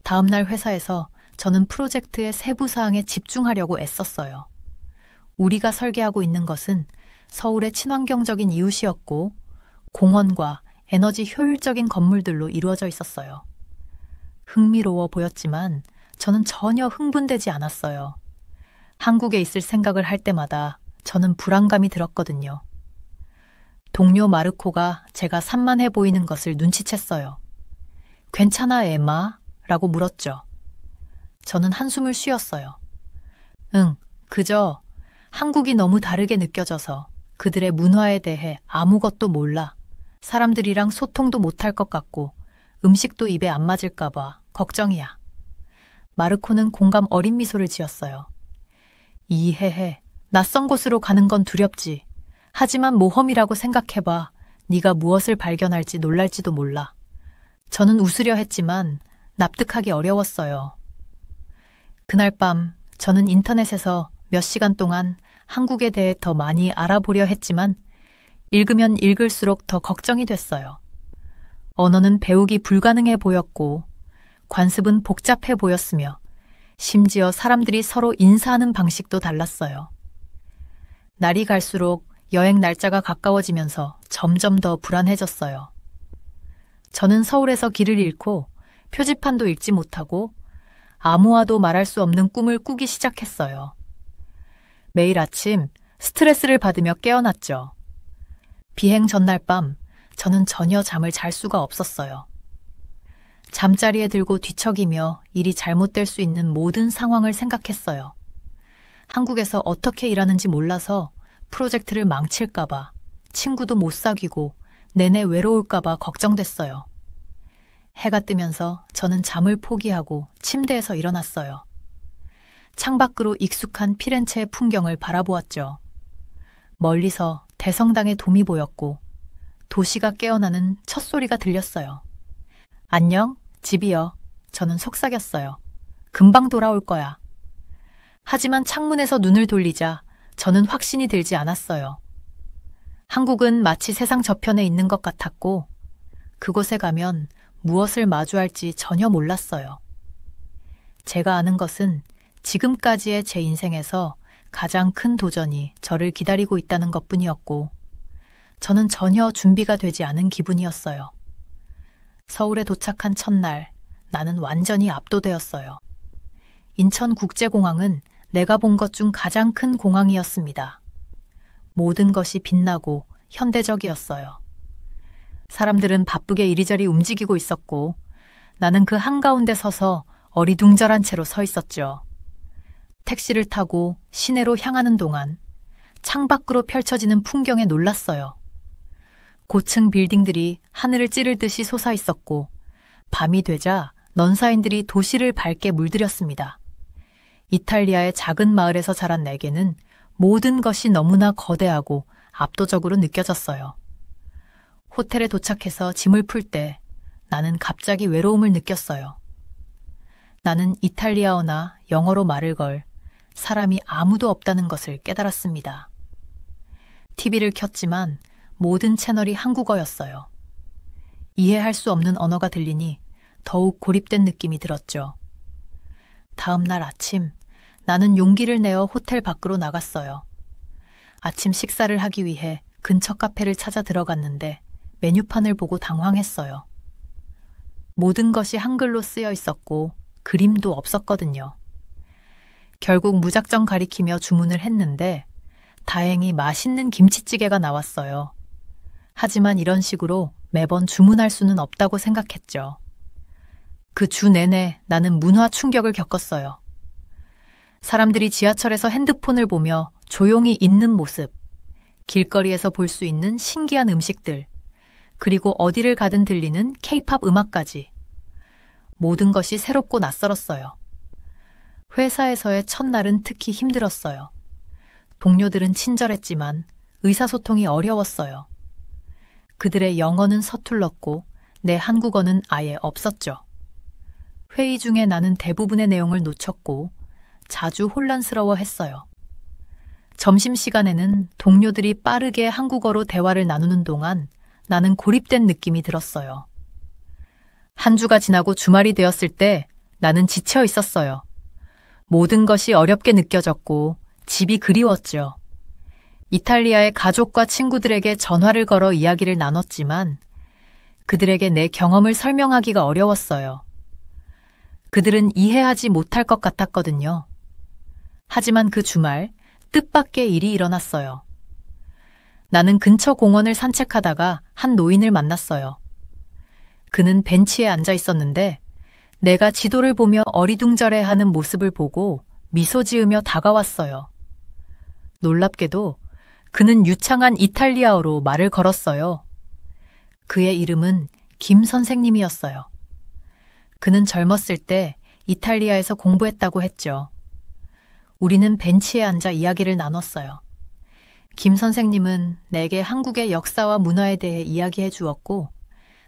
다음 날 회사에서 저는 프로젝트의 세부 사항에 집중하려고 애썼어요. 우리가 설계하고 있는 것은 서울의 친환경적인 이웃이었고 공원과 에너지 효율적인 건물들로 이루어져 있었어요. 흥미로워 보였지만 저는 전혀 흥분되지 않았어요. 한국에 있을 생각을 할 때마다 저는 불안감이 들었거든요. 동료 마르코가 제가 산만해 보이는 것을 눈치챘어요. 괜찮아, 에마? 라고 물었죠. 저는 한숨을 쉬었어요. 응, 그저 한국이 너무 다르게 느껴져서 그들의 문화에 대해 아무것도 몰라. 사람들이랑 소통도 못할 것 같고 음식도 입에 안 맞을까 봐 걱정이야. 마르코는 공감 어린 미소를 지었어요. 이해해. 낯선 곳으로 가는 건 두렵지. 하지만 모험이라고 생각해봐. 네가 무엇을 발견할지 놀랄지도 몰라. 저는 웃으려 했지만 납득하기 어려웠어요. 그날 밤 저는 인터넷에서 몇 시간 동안 한국에 대해 더 많이 알아보려 했지만 읽으면 읽을수록 더 걱정이 됐어요. 언어는 배우기 불가능해 보였고 관습은 복잡해 보였으며 심지어 사람들이 서로 인사하는 방식도 달랐어요. 날이 갈수록 여행 날짜가 가까워지면서 점점 더 불안해졌어요. 저는 서울에서 길을 잃고 표지판도 읽지 못하고 아무와도 말할 수 없는 꿈을 꾸기 시작했어요. 매일 아침 스트레스를 받으며 깨어났죠. 비행 전날 밤 저는 전혀 잠을 잘 수가 없었어요. 잠자리에 들고 뒤척이며 일이 잘못될 수 있는 모든 상황을 생각했어요. 한국에서 어떻게 일하는지 몰라서 프로젝트를 망칠까봐, 친구도 못 사귀고 내내 외로울까봐 걱정됐어요. 해가 뜨면서 저는 잠을 포기하고 침대에서 일어났어요. 창밖으로 익숙한 피렌체의 풍경을 바라보았죠. 멀리서 대성당의 돔이 보였고 도시가 깨어나는 첫 소리가 들렸어요. 안녕, 집이여. 저는 속삭였어요. 금방 돌아올 거야. 하지만 창문에서 눈을 돌리자 저는 확신이 들지 않았어요. 한국은 마치 세상 저편에 있는 것 같았고 그곳에 가면 무엇을 마주할지 전혀 몰랐어요. 제가 아는 것은 지금까지의 제 인생에서 가장 큰 도전이 저를 기다리고 있다는 것뿐이었고 저는 전혀 준비가 되지 않은 기분이었어요. 서울에 도착한 첫날 나는 완전히 압도되었어요. 인천국제공항은 내가 본 것 중 가장 큰 공항이었습니다. 모든 것이 빛나고 현대적이었어요. 사람들은 바쁘게 이리저리 움직이고 있었고 나는 그 한가운데 서서 어리둥절한 채로 서 있었죠. 택시를 타고 시내로 향하는 동안 창밖으로 펼쳐지는 풍경에 놀랐어요. 고층 빌딩들이 하늘을 찌를 듯이 솟아 있었고 밤이 되자 넌사인들이 도시를 밝게 물들였습니다. 이탈리아의 작은 마을에서 자란 내게는 모든 것이 너무나 거대하고 압도적으로 느껴졌어요. 호텔에 도착해서 짐을 풀 때 나는 갑자기 외로움을 느꼈어요. 나는 이탈리아어나 영어로 말을 걸 사람이 아무도 없다는 것을 깨달았습니다. TV를 켰지만 모든 채널이 한국어였어요. 이해할 수 없는 언어가 들리니 더욱 고립된 느낌이 들었죠. 다음 날 아침 나는 용기를 내어 호텔 밖으로 나갔어요. 아침 식사를 하기 위해 근처 카페를 찾아 들어갔는데 메뉴판을 보고 당황했어요. 모든 것이 한글로 쓰여 있었고 그림도 없었거든요. 결국 무작정 가리키며 주문을 했는데 다행히 맛있는 김치찌개가 나왔어요. 하지만 이런 식으로 매번 주문할 수는 없다고 생각했죠. 그 주 내내 나는 문화 충격을 겪었어요. 사람들이 지하철에서 핸드폰을 보며 조용히 있는 모습, 길거리에서 볼 수 있는 신기한 음식들, 그리고 어디를 가든 들리는 K-팝 음악까지. 모든 것이 새롭고 낯설었어요. 회사에서의 첫날은 특히 힘들었어요. 동료들은 친절했지만 의사소통이 어려웠어요. 그들의 영어는 서툴렀고 내 한국어는 아예 없었죠. 회의 중에 나는 대부분의 내용을 놓쳤고 자주 혼란스러워했어요. 점심시간에는 동료들이 빠르게 한국어로 대화를 나누는 동안 나는 고립된 느낌이 들었어요. 한 주가 지나고 주말이 되었을 때 나는 지쳐 있었어요. 모든 것이 어렵게 느껴졌고 집이 그리웠죠. 이탈리아의 가족과 친구들에게 전화를 걸어 이야기를 나눴지만 그들에게 내 경험을 설명하기가 어려웠어요. 그들은 이해하지 못할 것 같았거든요. 하지만 그 주말 뜻밖의 일이 일어났어요. 나는 근처 공원을 산책하다가 한 노인을 만났어요. 그는 벤치에 앉아 있었는데 내가 지도를 보며 어리둥절해하는 모습을 보고 미소 지으며 다가왔어요. 놀랍게도 그는 유창한 이탈리아어로 말을 걸었어요. 그의 이름은 김 선생님이었어요. 그는 젊었을 때 이탈리아에서 공부했다고 했죠. 우리는 벤치에 앉아 이야기를 나눴어요. 김 선생님은 내게 한국의 역사와 문화에 대해 이야기해 주었고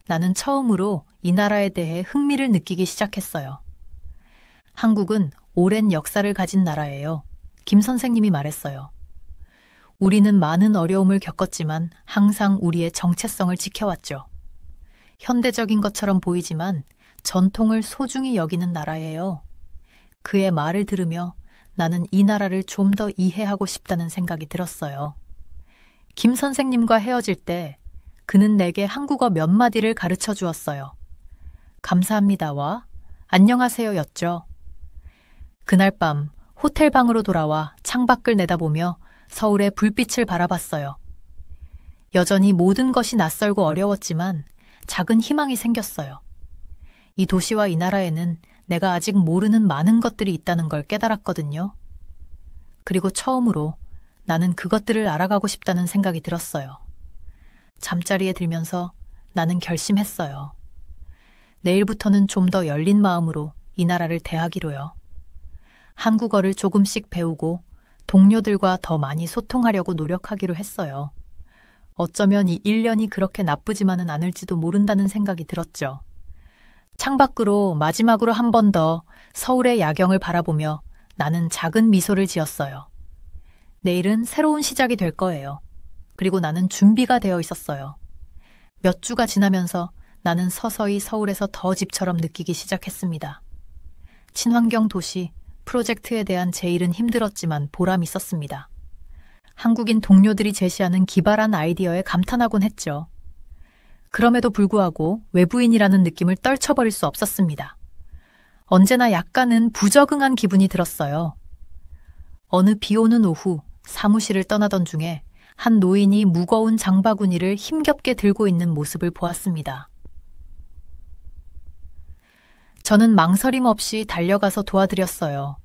나는 처음으로 이 나라에 대해 흥미를 느끼기 시작했어요. 한국은 오랜 역사를 가진 나라예요. 김 선생님이 말했어요. 우리는 많은 어려움을 겪었지만 항상 우리의 정체성을 지켜왔죠. 현대적인 것처럼 보이지만 전통을 소중히 여기는 나라예요. 그의 말을 들으며 나는 이 나라를 좀 더 이해하고 싶다는 생각이 들었어요. 김 선생님과 헤어질 때 그는 내게 한국어 몇 마디를 가르쳐 주었어요. 감사합니다와 안녕하세요였죠. 그날 밤 호텔 방으로 돌아와 창밖을 내다보며 서울의 불빛을 바라봤어요. 여전히 모든 것이 낯설고 어려웠지만 작은 희망이 생겼어요. 이 도시와 이 나라에는 내가 아직 모르는 많은 것들이 있다는 걸 깨달았거든요. 그리고 처음으로 나는 그것들을 알아가고 싶다는 생각이 들었어요. 잠자리에 들면서 나는 결심했어요. 내일부터는 좀 더 열린 마음으로 이 나라를 대하기로요. 한국어를 조금씩 배우고 동료들과 더 많이 소통하려고 노력하기로 했어요. 어쩌면 이 1년이 그렇게 나쁘지만은 않을지도 모른다는 생각이 들었죠. 창밖으로 마지막으로 한 번 더 서울의 야경을 바라보며 나는 작은 미소를 지었어요. 내일은 새로운 시작이 될 거예요. 그리고 나는 준비가 되어 있었어요. 몇 주가 지나면서 나는 서서히 서울에서 더 집처럼 느끼기 시작했습니다. 친환경 도시 프로젝트에 대한 제 일은 힘들었지만 보람이 있었습니다. 한국인 동료들이 제시하는 기발한 아이디어에 감탄하곤 했죠. 그럼에도 불구하고 외부인이라는 느낌을 떨쳐버릴 수 없었습니다. 언제나 약간은 부적응한 기분이 들었어요. 어느 비 오는 오후 사무실을 떠나던 중에 한 노인이 무거운 장바구니를 힘겹게 들고 있는 모습을 보았습니다. 저는 망설임 없이 달려가서 도와드렸어요.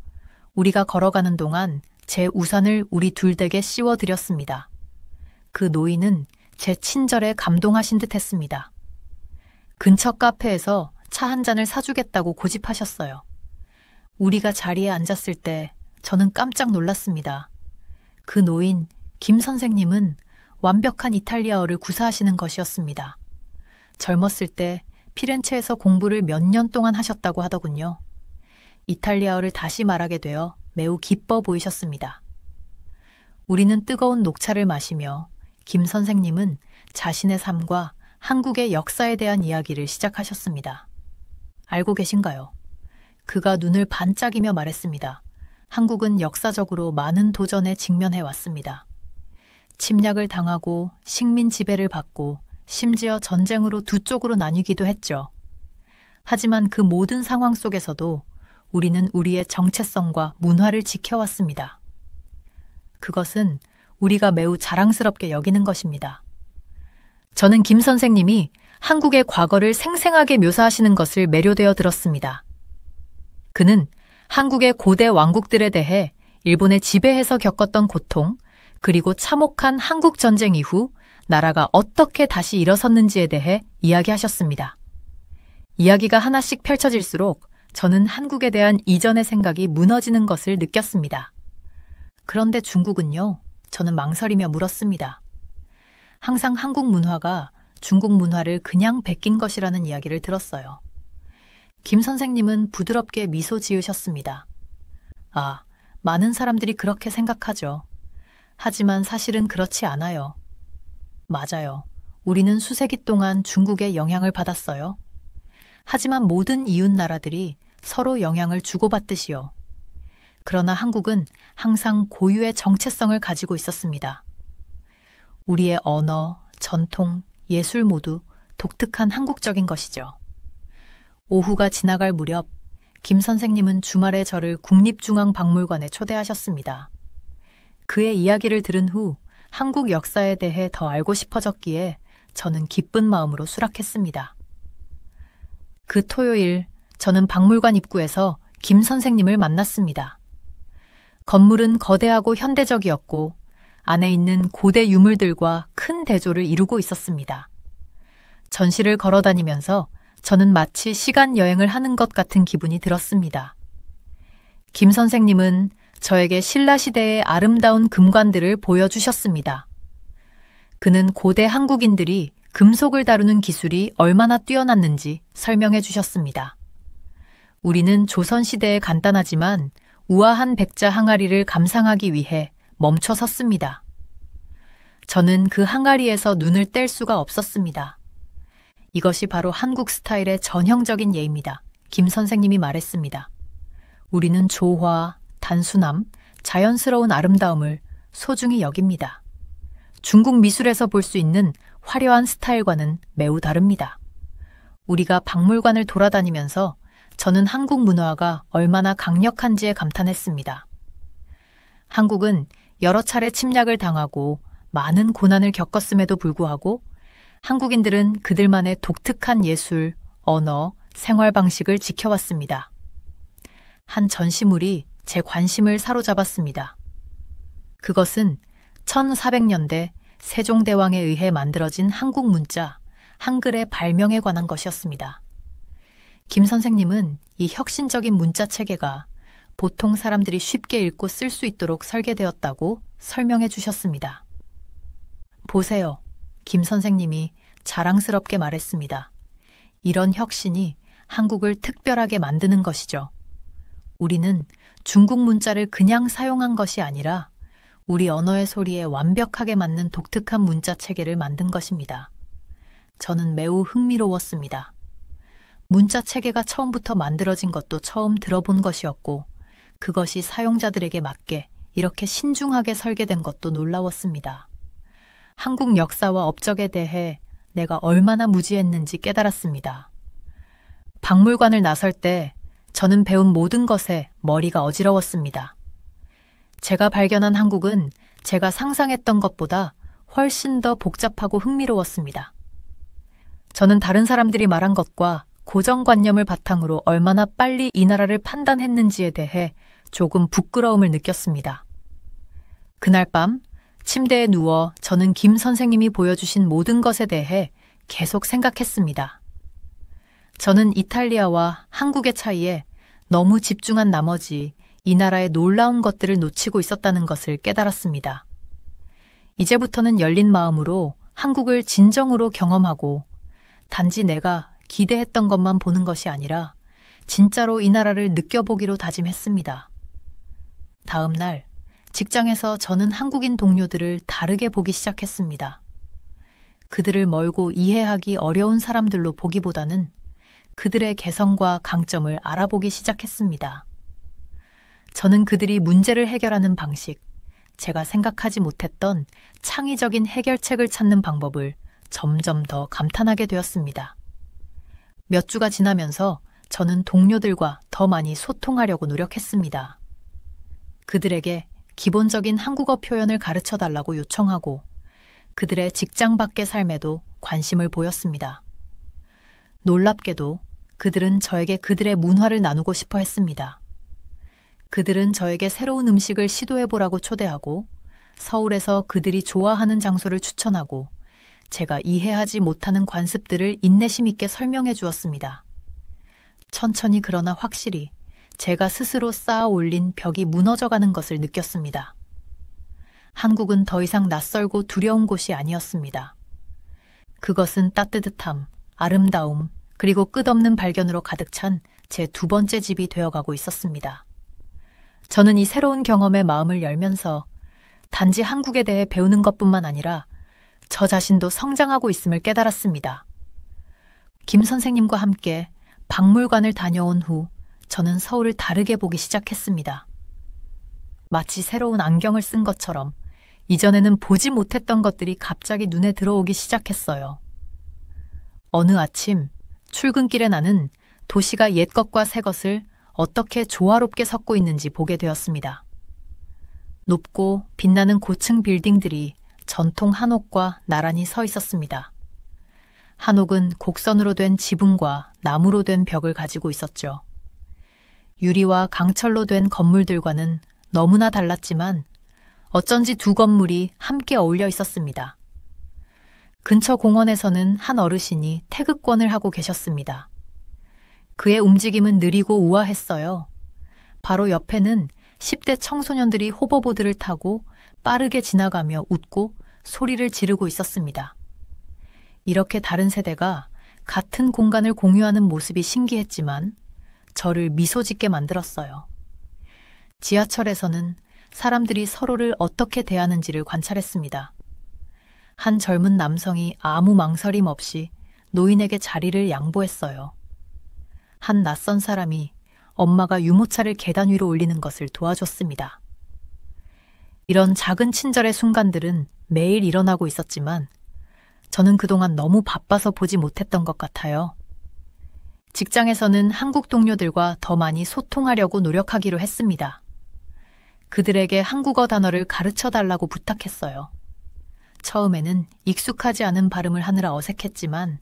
우리가 걸어가는 동안 제 우산을 우리 둘 댁에 씌워드렸습니다. 그 노인은 제 친절에 감동하신 듯 했습니다. 근처 카페에서 차 한 잔을 사주겠다고 고집하셨어요. 우리가 자리에 앉았을 때 저는 깜짝 놀랐습니다. 그 노인, 김 선생님은 완벽한 이탈리아어를 구사하시는 것이었습니다. 젊었을 때 피렌체에서 공부를 몇 년 동안 하셨다고 하더군요. 이탈리아어를 다시 말하게 되어 매우 기뻐 보이셨습니다. 우리는 뜨거운 녹차를 마시며 김 선생님은 자신의 삶과 한국의 역사에 대한 이야기를 시작하셨습니다. 알고 계신가요? 그가 눈을 반짝이며 말했습니다. 한국은 역사적으로 많은 도전에 직면해 왔습니다. 침략을 당하고 식민 지배를 받고 심지어 전쟁으로 두 쪽으로 나뉘기도 했죠. 하지만 그 모든 상황 속에서도 우리는 우리의 정체성과 문화를 지켜왔습니다. 그것은 우리가 매우 자랑스럽게 여기는 것입니다. 저는 김 선생님이 한국의 과거를 생생하게 묘사하시는 것을 매료되어 들었습니다. 그는 한국의 고대 왕국들에 대해 일본의 지배해서 겪었던 고통, 그리고 참혹한 한국 전쟁 이후 나라가 어떻게 다시 일어섰는지에 대해 이야기하셨습니다. 이야기가 하나씩 펼쳐질수록 저는 한국에 대한 이전의 생각이 무너지는 것을 느꼈습니다. 그런데 중국은요? 저는 망설이며 물었습니다. 항상 한국 문화가 중국 문화를 그냥 베낀 것이라는 이야기를 들었어요. 김 선생님은 부드럽게 미소 지으셨습니다. 아, 많은 사람들이 그렇게 생각하죠. 하지만 사실은 그렇지 않아요. 맞아요. 우리는 수세기 동안 중국의 영향을 받았어요. 하지만 모든 이웃 나라들이 서로 영향을 주고받듯이요. 그러나 한국은 항상 고유의 정체성을 가지고 있었습니다. 우리의 언어, 전통, 예술 모두 독특한 한국적인 것이죠. 오후가 지나갈 무렵 김 선생님은 주말에 저를 국립중앙박물관에 초대하셨습니다. 그의 이야기를 들은 후 한국 역사에 대해 더 알고 싶어졌기에 저는 기쁜 마음으로 수락했습니다. 그 토요일 저는 박물관 입구에서 김 선생님을 만났습니다. 건물은 거대하고 현대적이었고 안에 있는 고대 유물들과 큰 대조를 이루고 있었습니다. 전시를 걸어다니면서 저는 마치 시간 여행을 하는 것 같은 기분이 들었습니다. 김 선생님은 저에게 신라시대의 아름다운 금관들을 보여주셨습니다. 그는 고대 한국인들이 금속을 다루는 기술이 얼마나 뛰어났는지 설명해 주셨습니다. 우리는 조선시대의 간단하지만 우아한 백자 항아리를 감상하기 위해 멈춰 섰습니다. 저는 그 항아리에서 눈을 뗄 수가 없었습니다. 이것이 바로 한국 스타일의 전형적인 예입니다. 김 선생님이 말했습니다. 우리는 조화, 단순함, 자연스러운 아름다움을 소중히 여깁니다. 중국 미술에서 볼 수 있는 화려한 스타일과는 매우 다릅니다. 우리가 박물관을 돌아다니면서 저는 한국 문화가 얼마나 강력한지에 감탄했습니다. 한국은 여러 차례 침략을 당하고 많은 고난을 겪었음에도 불구하고 한국인들은 그들만의 독특한 예술, 언어, 생활 방식을 지켜왔습니다. 한 전시물이 제 관심을 사로잡았습니다. 그것은 1400년대 세종대왕에 의해 만들어진 한국 문자, 한글의 발명에 관한 것이었습니다. 김 선생님은 이 혁신적인 문자 체계가 보통 사람들이 쉽게 읽고 쓸 수 있도록 설계되었다고 설명해 주셨습니다. 보세요. 김 선생님이 자랑스럽게 말했습니다. 이런 혁신이 한국을 특별하게 만드는 것이죠. 우리는 중국 문자를 그냥 사용한 것이 아니라 우리 언어의 소리에 완벽하게 맞는 독특한 문자 체계를 만든 것입니다. 저는 매우 흥미로웠습니다. 문자 체계가 처음부터 만들어진 것도 처음 들어본 것이었고 그것이 사용자들에게 맞게 이렇게 신중하게 설계된 것도 놀라웠습니다. 한국 역사와 업적에 대해 내가 얼마나 무지했는지 깨달았습니다. 박물관을 나설 때 저는 배운 모든 것에 머리가 어지러웠습니다. 제가 발견한 한국은 제가 상상했던 것보다 훨씬 더 복잡하고 흥미로웠습니다. 저는 다른 사람들이 말한 것과 고정관념을 바탕으로 얼마나 빨리 이 나라를 판단했는지에 대해 조금 부끄러움을 느꼈습니다. 그날 밤 침대에 누워 저는 김 선생님이 보여주신 모든 것에 대해 계속 생각했습니다. 저는 이탈리아와 한국의 차이에 너무 집중한 나머지 이 나라의 놀라운 것들을 놓치고 있었다는 것을 깨달았습니다. 이제부터는 열린 마음으로 한국을 진정으로 경험하고 단지 내가 기대했던 것만 보는 것이 아니라 진짜로 이 나라를 느껴보기로 다짐했습니다. 다음 날 직장에서 저는 한국인 동료들을 다르게 보기 시작했습니다. 그들을 멀고 이해하기 어려운 사람들로 보기보다는 그들의 개성과 강점을 알아보기 시작했습니다. 저는 그들이 문제를 해결하는 방식, 제가 생각하지 못했던 창의적인 해결책을 찾는 방법을 점점 더 감탄하게 되었습니다. 몇 주가 지나면서 저는 동료들과 더 많이 소통하려고 노력했습니다. 그들에게 기본적인 한국어 표현을 가르쳐 달라고 요청하고 그들의 직장 밖의 삶에도 관심을 보였습니다. 놀랍게도 그들은 저에게 그들의 문화를 나누고 싶어 했습니다. 그들은 저에게 새로운 음식을 시도해보라고 초대하고 서울에서 그들이 좋아하는 장소를 추천하고 제가 이해하지 못하는 관습들을 인내심 있게 설명해 주었습니다. 천천히 그러나 확실히 제가 스스로 쌓아 올린 벽이 무너져가는 것을 느꼈습니다. 한국은 더 이상 낯설고 두려운 곳이 아니었습니다. 그것은 따뜻함, 아름다움, 그리고 끝없는 발견으로 가득 찬 제 두 번째 집이 되어가고 있었습니다. 저는 이 새로운 경험에 마음을 열면서 단지 한국에 대해 배우는 것뿐만 아니라 저 자신도 성장하고 있음을 깨달았습니다. 김 선생님과 함께 박물관을 다녀온 후 저는 서울을 다르게 보기 시작했습니다. 마치 새로운 안경을 쓴 것처럼 이전에는 보지 못했던 것들이 갑자기 눈에 들어오기 시작했어요. 어느 아침 출근길에 나는 도시가 옛 것과 새 것을 어떻게 조화롭게 섞고 있는지 보게 되었습니다. 높고 빛나는 고층 빌딩들이 전통 한옥과 나란히 서 있었습니다. 한옥은 곡선으로 된 지붕과 나무로 된 벽을 가지고 있었죠. 유리와 강철로 된 건물들과는 너무나 달랐지만 어쩐지 두 건물이 함께 어울려 있었습니다. 근처 공원에서는 한 어르신이 태극권을 하고 계셨습니다. 그의 움직임은 느리고 우아했어요. 바로 옆에는 10대 청소년들이 호버보드를 타고 빠르게 지나가며 웃고 소리를 지르고 있었습니다. 이렇게 다른 세대가 같은 공간을 공유하는 모습이 신기했지만 저를 미소 짓게 만들었어요. 지하철에서는 사람들이 서로를 어떻게 대하는지를 관찰했습니다. 한 젊은 남성이 아무 망설임 없이 노인에게 자리를 양보했어요. 한 낯선 사람이 엄마가 유모차를 계단 위로 올리는 것을 도와줬습니다. 이런 작은 친절의 순간들은 매일 일어나고 있었지만 저는 그동안 너무 바빠서 보지 못했던 것 같아요. 직장에서는 한국 동료들과 더 많이 소통하려고 노력하기로 했습니다. 그들에게 한국어 단어를 가르쳐 달라고 부탁했어요. 처음에는 익숙하지 않은 발음을 하느라 어색했지만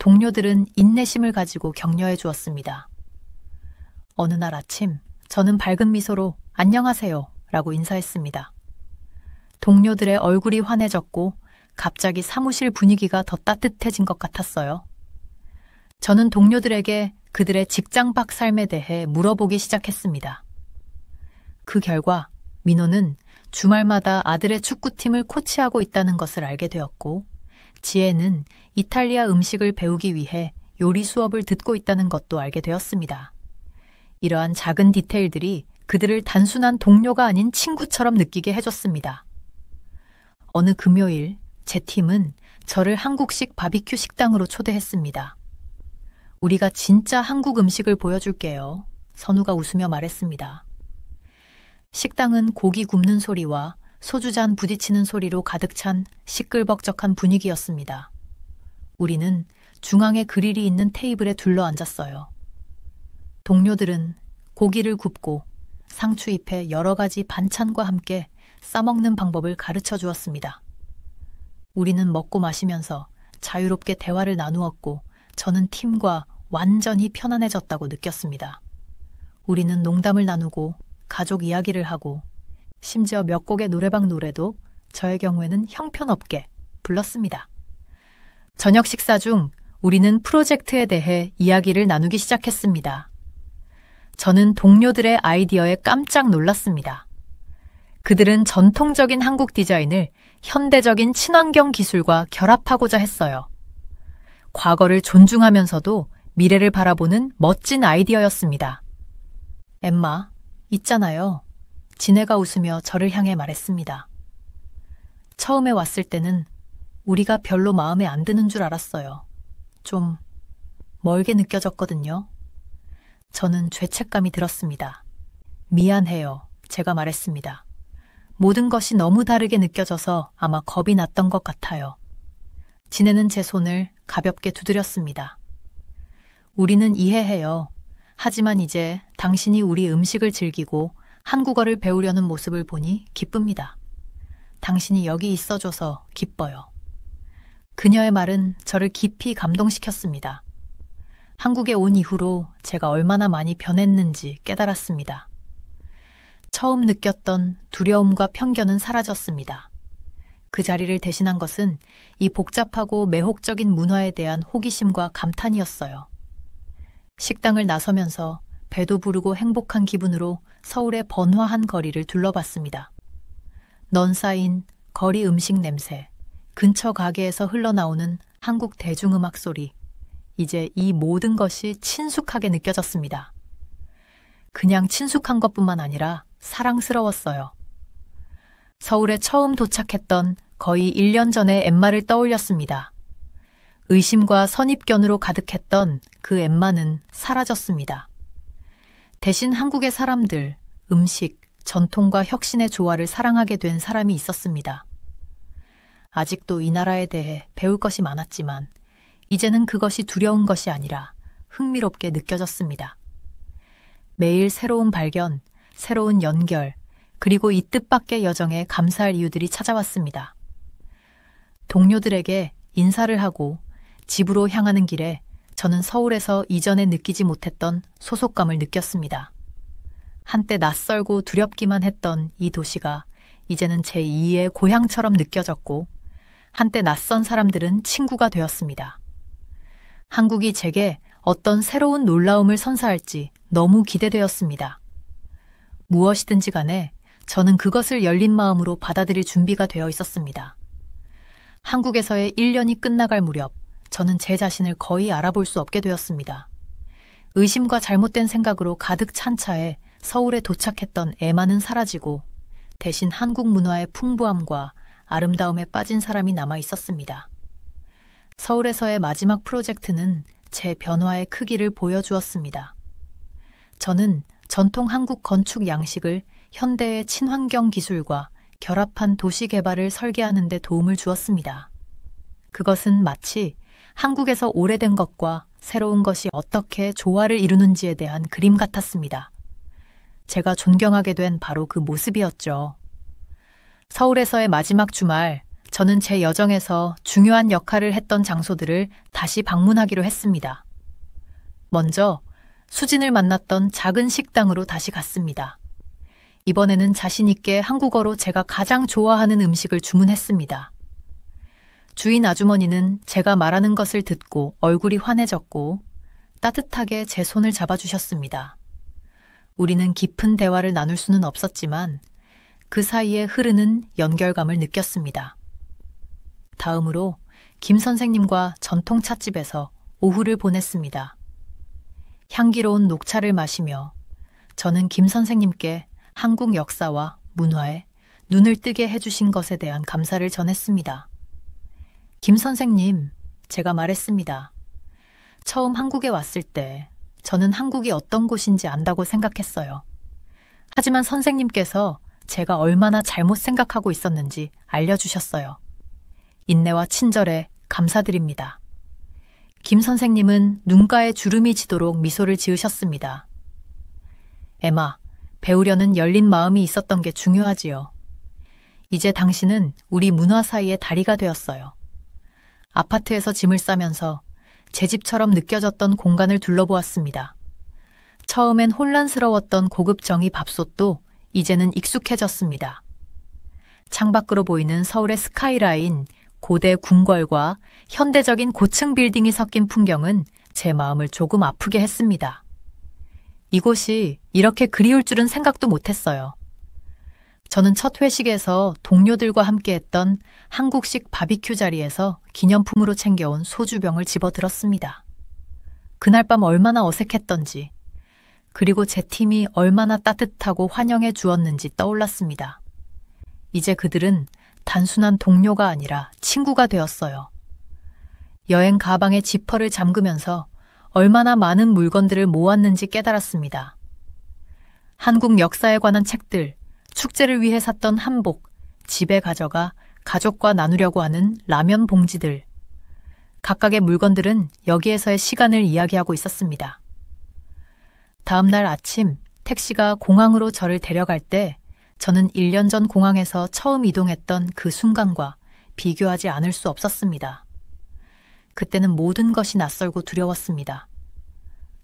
동료들은 인내심을 가지고 격려해 주었습니다. 어느 날 아침 저는 밝은 미소로 안녕하세요 라고 인사했습니다. 동료들의 얼굴이 환해졌고 갑자기 사무실 분위기가 더 따뜻해진 것 같았어요. 저는 동료들에게 그들의 직장 밖 삶에 대해 물어보기 시작했습니다. 그 결과 민호는 주말마다 아들의 축구팀을 코치하고 있다는 것을 알게 되었고 지혜는 이탈리아 음식을 배우기 위해 요리 수업을 듣고 있다는 것도 알게 되었습니다. 이러한 작은 디테일들이 그들을 단순한 동료가 아닌 친구처럼 느끼게 해줬습니다. 어느 금요일 제 팀은 저를 한국식 바비큐 식당으로 초대했습니다. 우리가 진짜 한국 음식을 보여줄게요. 선우가 웃으며 말했습니다. 식당은 고기 굽는 소리와 소주잔 부딪히는 소리로 가득 찬 시끌벅적한 분위기였습니다. 우리는 중앙에 그릴이 있는 테이블에 둘러앉았어요. 동료들은 고기를 굽고 상추잎에 여러 가지 반찬과 함께 싸먹는 방법을 가르쳐 주었습니다. 우리는 먹고 마시면서 자유롭게 대화를 나누었고 저는 팀과 완전히 편안해졌다고 느꼈습니다. 우리는 농담을 나누고 가족 이야기를 하고 심지어 몇 곡의 노래방 노래도 저의 경우에는 형편없게 불렀습니다. 저녁 식사 중 우리는 프로젝트에 대해 이야기를 나누기 시작했습니다. 저는 동료들의 아이디어에 깜짝 놀랐습니다. 그들은 전통적인 한국 디자인을 현대적인 친환경 기술과 결합하고자 했어요. 과거를 존중하면서도 미래를 바라보는 멋진 아이디어였습니다. 엠마, 있잖아요. 지네가 웃으며 저를 향해 말했습니다. 처음에 왔을 때는 우리가 별로 마음에 안 드는 줄 알았어요. 좀 멀게 느껴졌거든요. 저는 죄책감이 들었습니다. 미안해요. 제가 말했습니다. 모든 것이 너무 다르게 느껴져서 아마 겁이 났던 것 같아요. 지네는 제 손을 가볍게 두드렸습니다. 우리는 이해해요. 하지만 이제 당신이 우리 음식을 즐기고 한국어를 배우려는 모습을 보니 기쁩니다. 당신이 여기 있어줘서 기뻐요. 그녀의 말은 저를 깊이 감동시켰습니다. 한국에 온 이후로 제가 얼마나 많이 변했는지 깨달았습니다. 처음 느꼈던 두려움과 편견은 사라졌습니다. 그 자리를 대신한 것은 이 복잡하고 매혹적인 문화에 대한 호기심과 감탄이었어요. 식당을 나서면서 배도 부르고 행복한 기분으로 서울의 번화한 거리를 둘러봤습니다. 넌 쌓인 거리 음식 냄새, 근처 가게에서 흘러나오는 한국 대중음악 소리, 이제 이 모든 것이 친숙하게 느껴졌습니다. 그냥 친숙한 것뿐만 아니라 사랑스러웠어요. 서울에 처음 도착했던 거의 1년 전의 엠마를 떠올렸습니다. 의심과 선입견으로 가득했던 그 엠마는 사라졌습니다. 대신 한국의 사람들, 음식, 전통과 혁신의 조화를 사랑하게 된 사람이 있었습니다. 아직도 이 나라에 대해 배울 것이 많았지만 이제는 그것이 두려운 것이 아니라 흥미롭게 느껴졌습니다. 매일 새로운 발견, 새로운 연결, 그리고 이 뜻밖의 여정에 감사할 이유들이 찾아왔습니다. 동료들에게 인사를 하고 집으로 향하는 길에 저는 서울에서 이전에 느끼지 못했던 소속감을 느꼈습니다. 한때 낯설고 두렵기만 했던 이 도시가 이제는 제2의 고향처럼 느껴졌고 한때 낯선 사람들은 친구가 되었습니다. 한국이 제게 어떤 새로운 놀라움을 선사할지 너무 기대되었습니다. 무엇이든지 간에 저는 그것을 열린 마음으로 받아들일 준비가 되어 있었습니다. 한국에서의 1년이 끝나갈 무렵 저는 제 자신을 거의 알아볼 수 없게 되었습니다. 의심과 잘못된 생각으로 가득 찬 차에 서울에 도착했던 에마는 사라지고 대신 한국 문화의 풍부함과 아름다움에 빠진 사람이 남아 있었습니다. 서울에서의 마지막 프로젝트는 제 변화의 크기를 보여주었습니다. 저는 전통 한국 건축 양식을 현대의 친환경 기술과 결합한 도시 개발을 설계하는 데 도움을 주었습니다. 그것은 마치 한국에서 오래된 것과 새로운 것이 어떻게 조화를 이루는지에 대한 그림 같았습니다. 제가 존경하게 된 바로 그 모습이었죠. 서울에서의 마지막 주말, 저는 제 여정에서 중요한 역할을 했던 장소들을 다시 방문하기로 했습니다. 먼저 수진을 만났던 작은 식당으로 다시 갔습니다. 이번에는 자신 있게 한국어로 제가 가장 좋아하는 음식을 주문했습니다. 주인 아주머니는 제가 말하는 것을 듣고 얼굴이 환해졌고 따뜻하게 제 손을 잡아주셨습니다. 우리는 깊은 대화를 나눌 수는 없었지만 그 사이에 흐르는 연결감을 느꼈습니다. 다음으로 김 선생님과 전통 찻집에서 오후를 보냈습니다. 향기로운 녹차를 마시며 저는 김 선생님께 한국 역사와 문화에 눈을 뜨게 해주신 것에 대한 감사를 전했습니다. 김 선생님, 제가 말했습니다. 처음 한국에 왔을 때 저는 한국이 어떤 곳인지 안다고 생각했어요. 하지만 선생님께서 제가 얼마나 잘못 생각하고 있었는지 알려주셨어요. 인내와 친절에 감사드립니다. 김 선생님은 눈가에 주름이 지도록 미소를 지으셨습니다. 에마, 배우려는 열린 마음이 있었던 게 중요하지요. 이제 당신은 우리 문화 사이의 다리가 되었어요. 아파트에서 짐을 싸면서 제 집처럼 느껴졌던 공간을 둘러보았습니다. 처음엔 혼란스러웠던 고급정의 밥솥도 이제는 익숙해졌습니다. 창밖으로 보이는 서울의 스카이라인, 고대 궁궐과 현대적인 고층 빌딩이 섞인 풍경은 제 마음을 조금 아프게 했습니다. 이곳이 이렇게 그리울 줄은 생각도 못했어요. 저는 첫 회식에서 동료들과 함께했던 한국식 바비큐 자리에서 기념품으로 챙겨온 소주병을 집어들었습니다. 그날 밤 얼마나 어색했던지, 그리고 제 팀이 얼마나 따뜻하고 환영해 주었는지 떠올랐습니다. 이제 그들은 단순한 동료가 아니라 친구가 되었어요. 여행 가방에 지퍼를 잠그면서 얼마나 많은 물건들을 모았는지 깨달았습니다. 한국 역사에 관한 책들, 축제를 위해 샀던 한복, 집에 가져가 가족과 나누려고 하는 라면 봉지들. 각각의 물건들은 여기에서의 시간을 이야기하고 있었습니다. 다음 날 아침 택시가 공항으로 저를 데려갈 때 저는 1년 전 공항에서 처음 이동했던 그 순간과 비교하지 않을 수 없었습니다. 그때는 모든 것이 낯설고 두려웠습니다.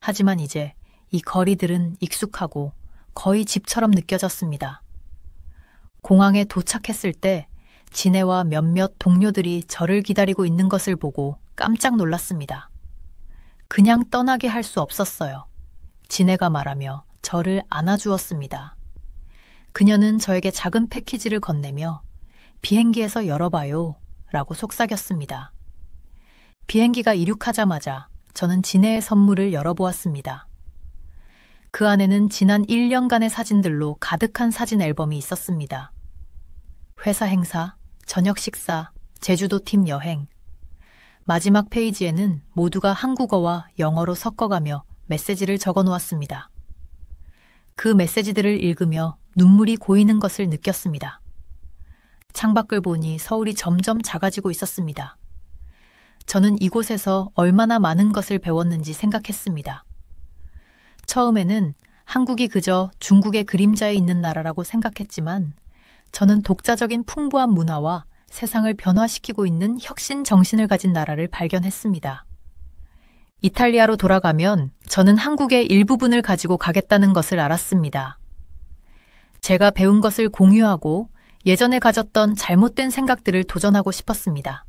하지만 이제 이 거리들은 익숙하고 거의 집처럼 느껴졌습니다. 공항에 도착했을 때 진해와 몇몇 동료들이 저를 기다리고 있는 것을 보고 깜짝 놀랐습니다. 그냥 떠나게 할 수 없었어요. 진해가 말하며 저를 안아주었습니다. 그녀는 저에게 작은 패키지를 건네며 비행기에서 열어봐요 라고 속삭였습니다. 비행기가 이륙하자마자 저는 진해의 선물을 열어보았습니다. 그 안에는 지난 1년간의 사진들로 가득한 사진 앨범이 있었습니다. 회사 행사, 저녁 식사, 제주도 팀 여행. 마지막 페이지에는 모두가 한국어와 영어로 섞어가며 메시지를 적어 놓았습니다. 그 메시지들을 읽으며 눈물이 고이는 것을 느꼈습니다. 창밖을 보니 서울이 점점 작아지고 있었습니다. 저는 이곳에서 얼마나 많은 것을 배웠는지 생각했습니다. 처음에는 한국이 그저 중국의 그림자에 있는 나라라고 생각했지만 저는 독자적인 풍부한 문화와 세상을 변화시키고 있는 혁신 정신을 가진 나라를 발견했습니다. 이탈리아로 돌아가면 저는 한국의 일부분을 가지고 가겠다는 것을 알았습니다. 제가 배운 것을 공유하고 예전에 가졌던 잘못된 생각들을 도전하고 싶었습니다.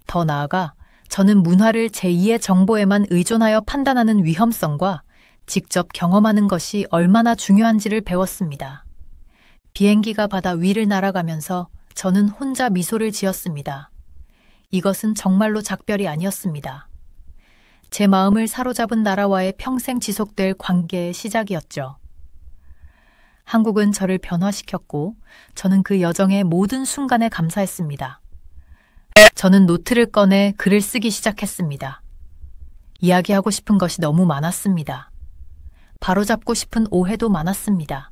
더 나아가 저는 문화를 제2의 정보에만 의존하여 판단하는 위험성과 직접 경험하는 것이 얼마나 중요한지를 배웠습니다. 비행기가 바다 위를 날아가면서 저는 혼자 미소를 지었습니다. 이것은 정말로 작별이 아니었습니다. 제 마음을 사로잡은 나라와의 평생 지속될 관계의 시작이었죠. 한국은 저를 변화시켰고 저는 그 여정의 모든 순간에 감사했습니다. 저는 노트를 꺼내 글을 쓰기 시작했습니다. 이야기하고 싶은 것이 너무 많았습니다. 바로잡고 싶은 오해도 많았습니다.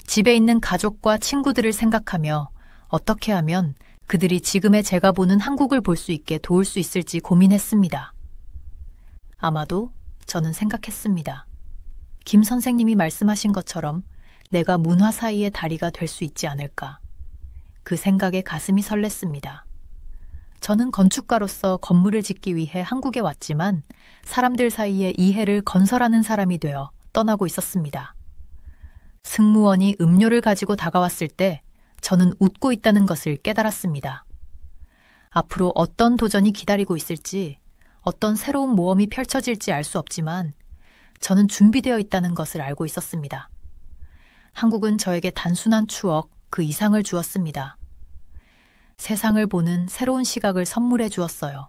집에 있는 가족과 친구들을 생각하며 어떻게 하면 그들이 지금의 제가 보는 한국을 볼 수 있게 도울 수 있을지 고민했습니다. 아마도 저는 생각했습니다. 김 선생님이 말씀하신 것처럼 내가 문화 사이의 다리가 될 수 있지 않을까. 그 생각에 가슴이 설렜습니다. 저는 건축가로서 건물을 짓기 위해 한국에 왔지만 사람들 사이에 이해를 건설하는 사람이 되어 떠나고 있었습니다. 승무원이 음료를 가지고 다가왔을 때 저는 웃고 있다는 것을 깨달았습니다. 앞으로 어떤 도전이 기다리고 있을지, 어떤 새로운 모험이 펼쳐질지 알 수 없지만 저는 준비되어 있다는 것을 알고 있었습니다. 한국은 저에게 단순한 추억, 그 이상을 주었습니다. 세상을 보는 새로운 시각을 선물해 주었어요.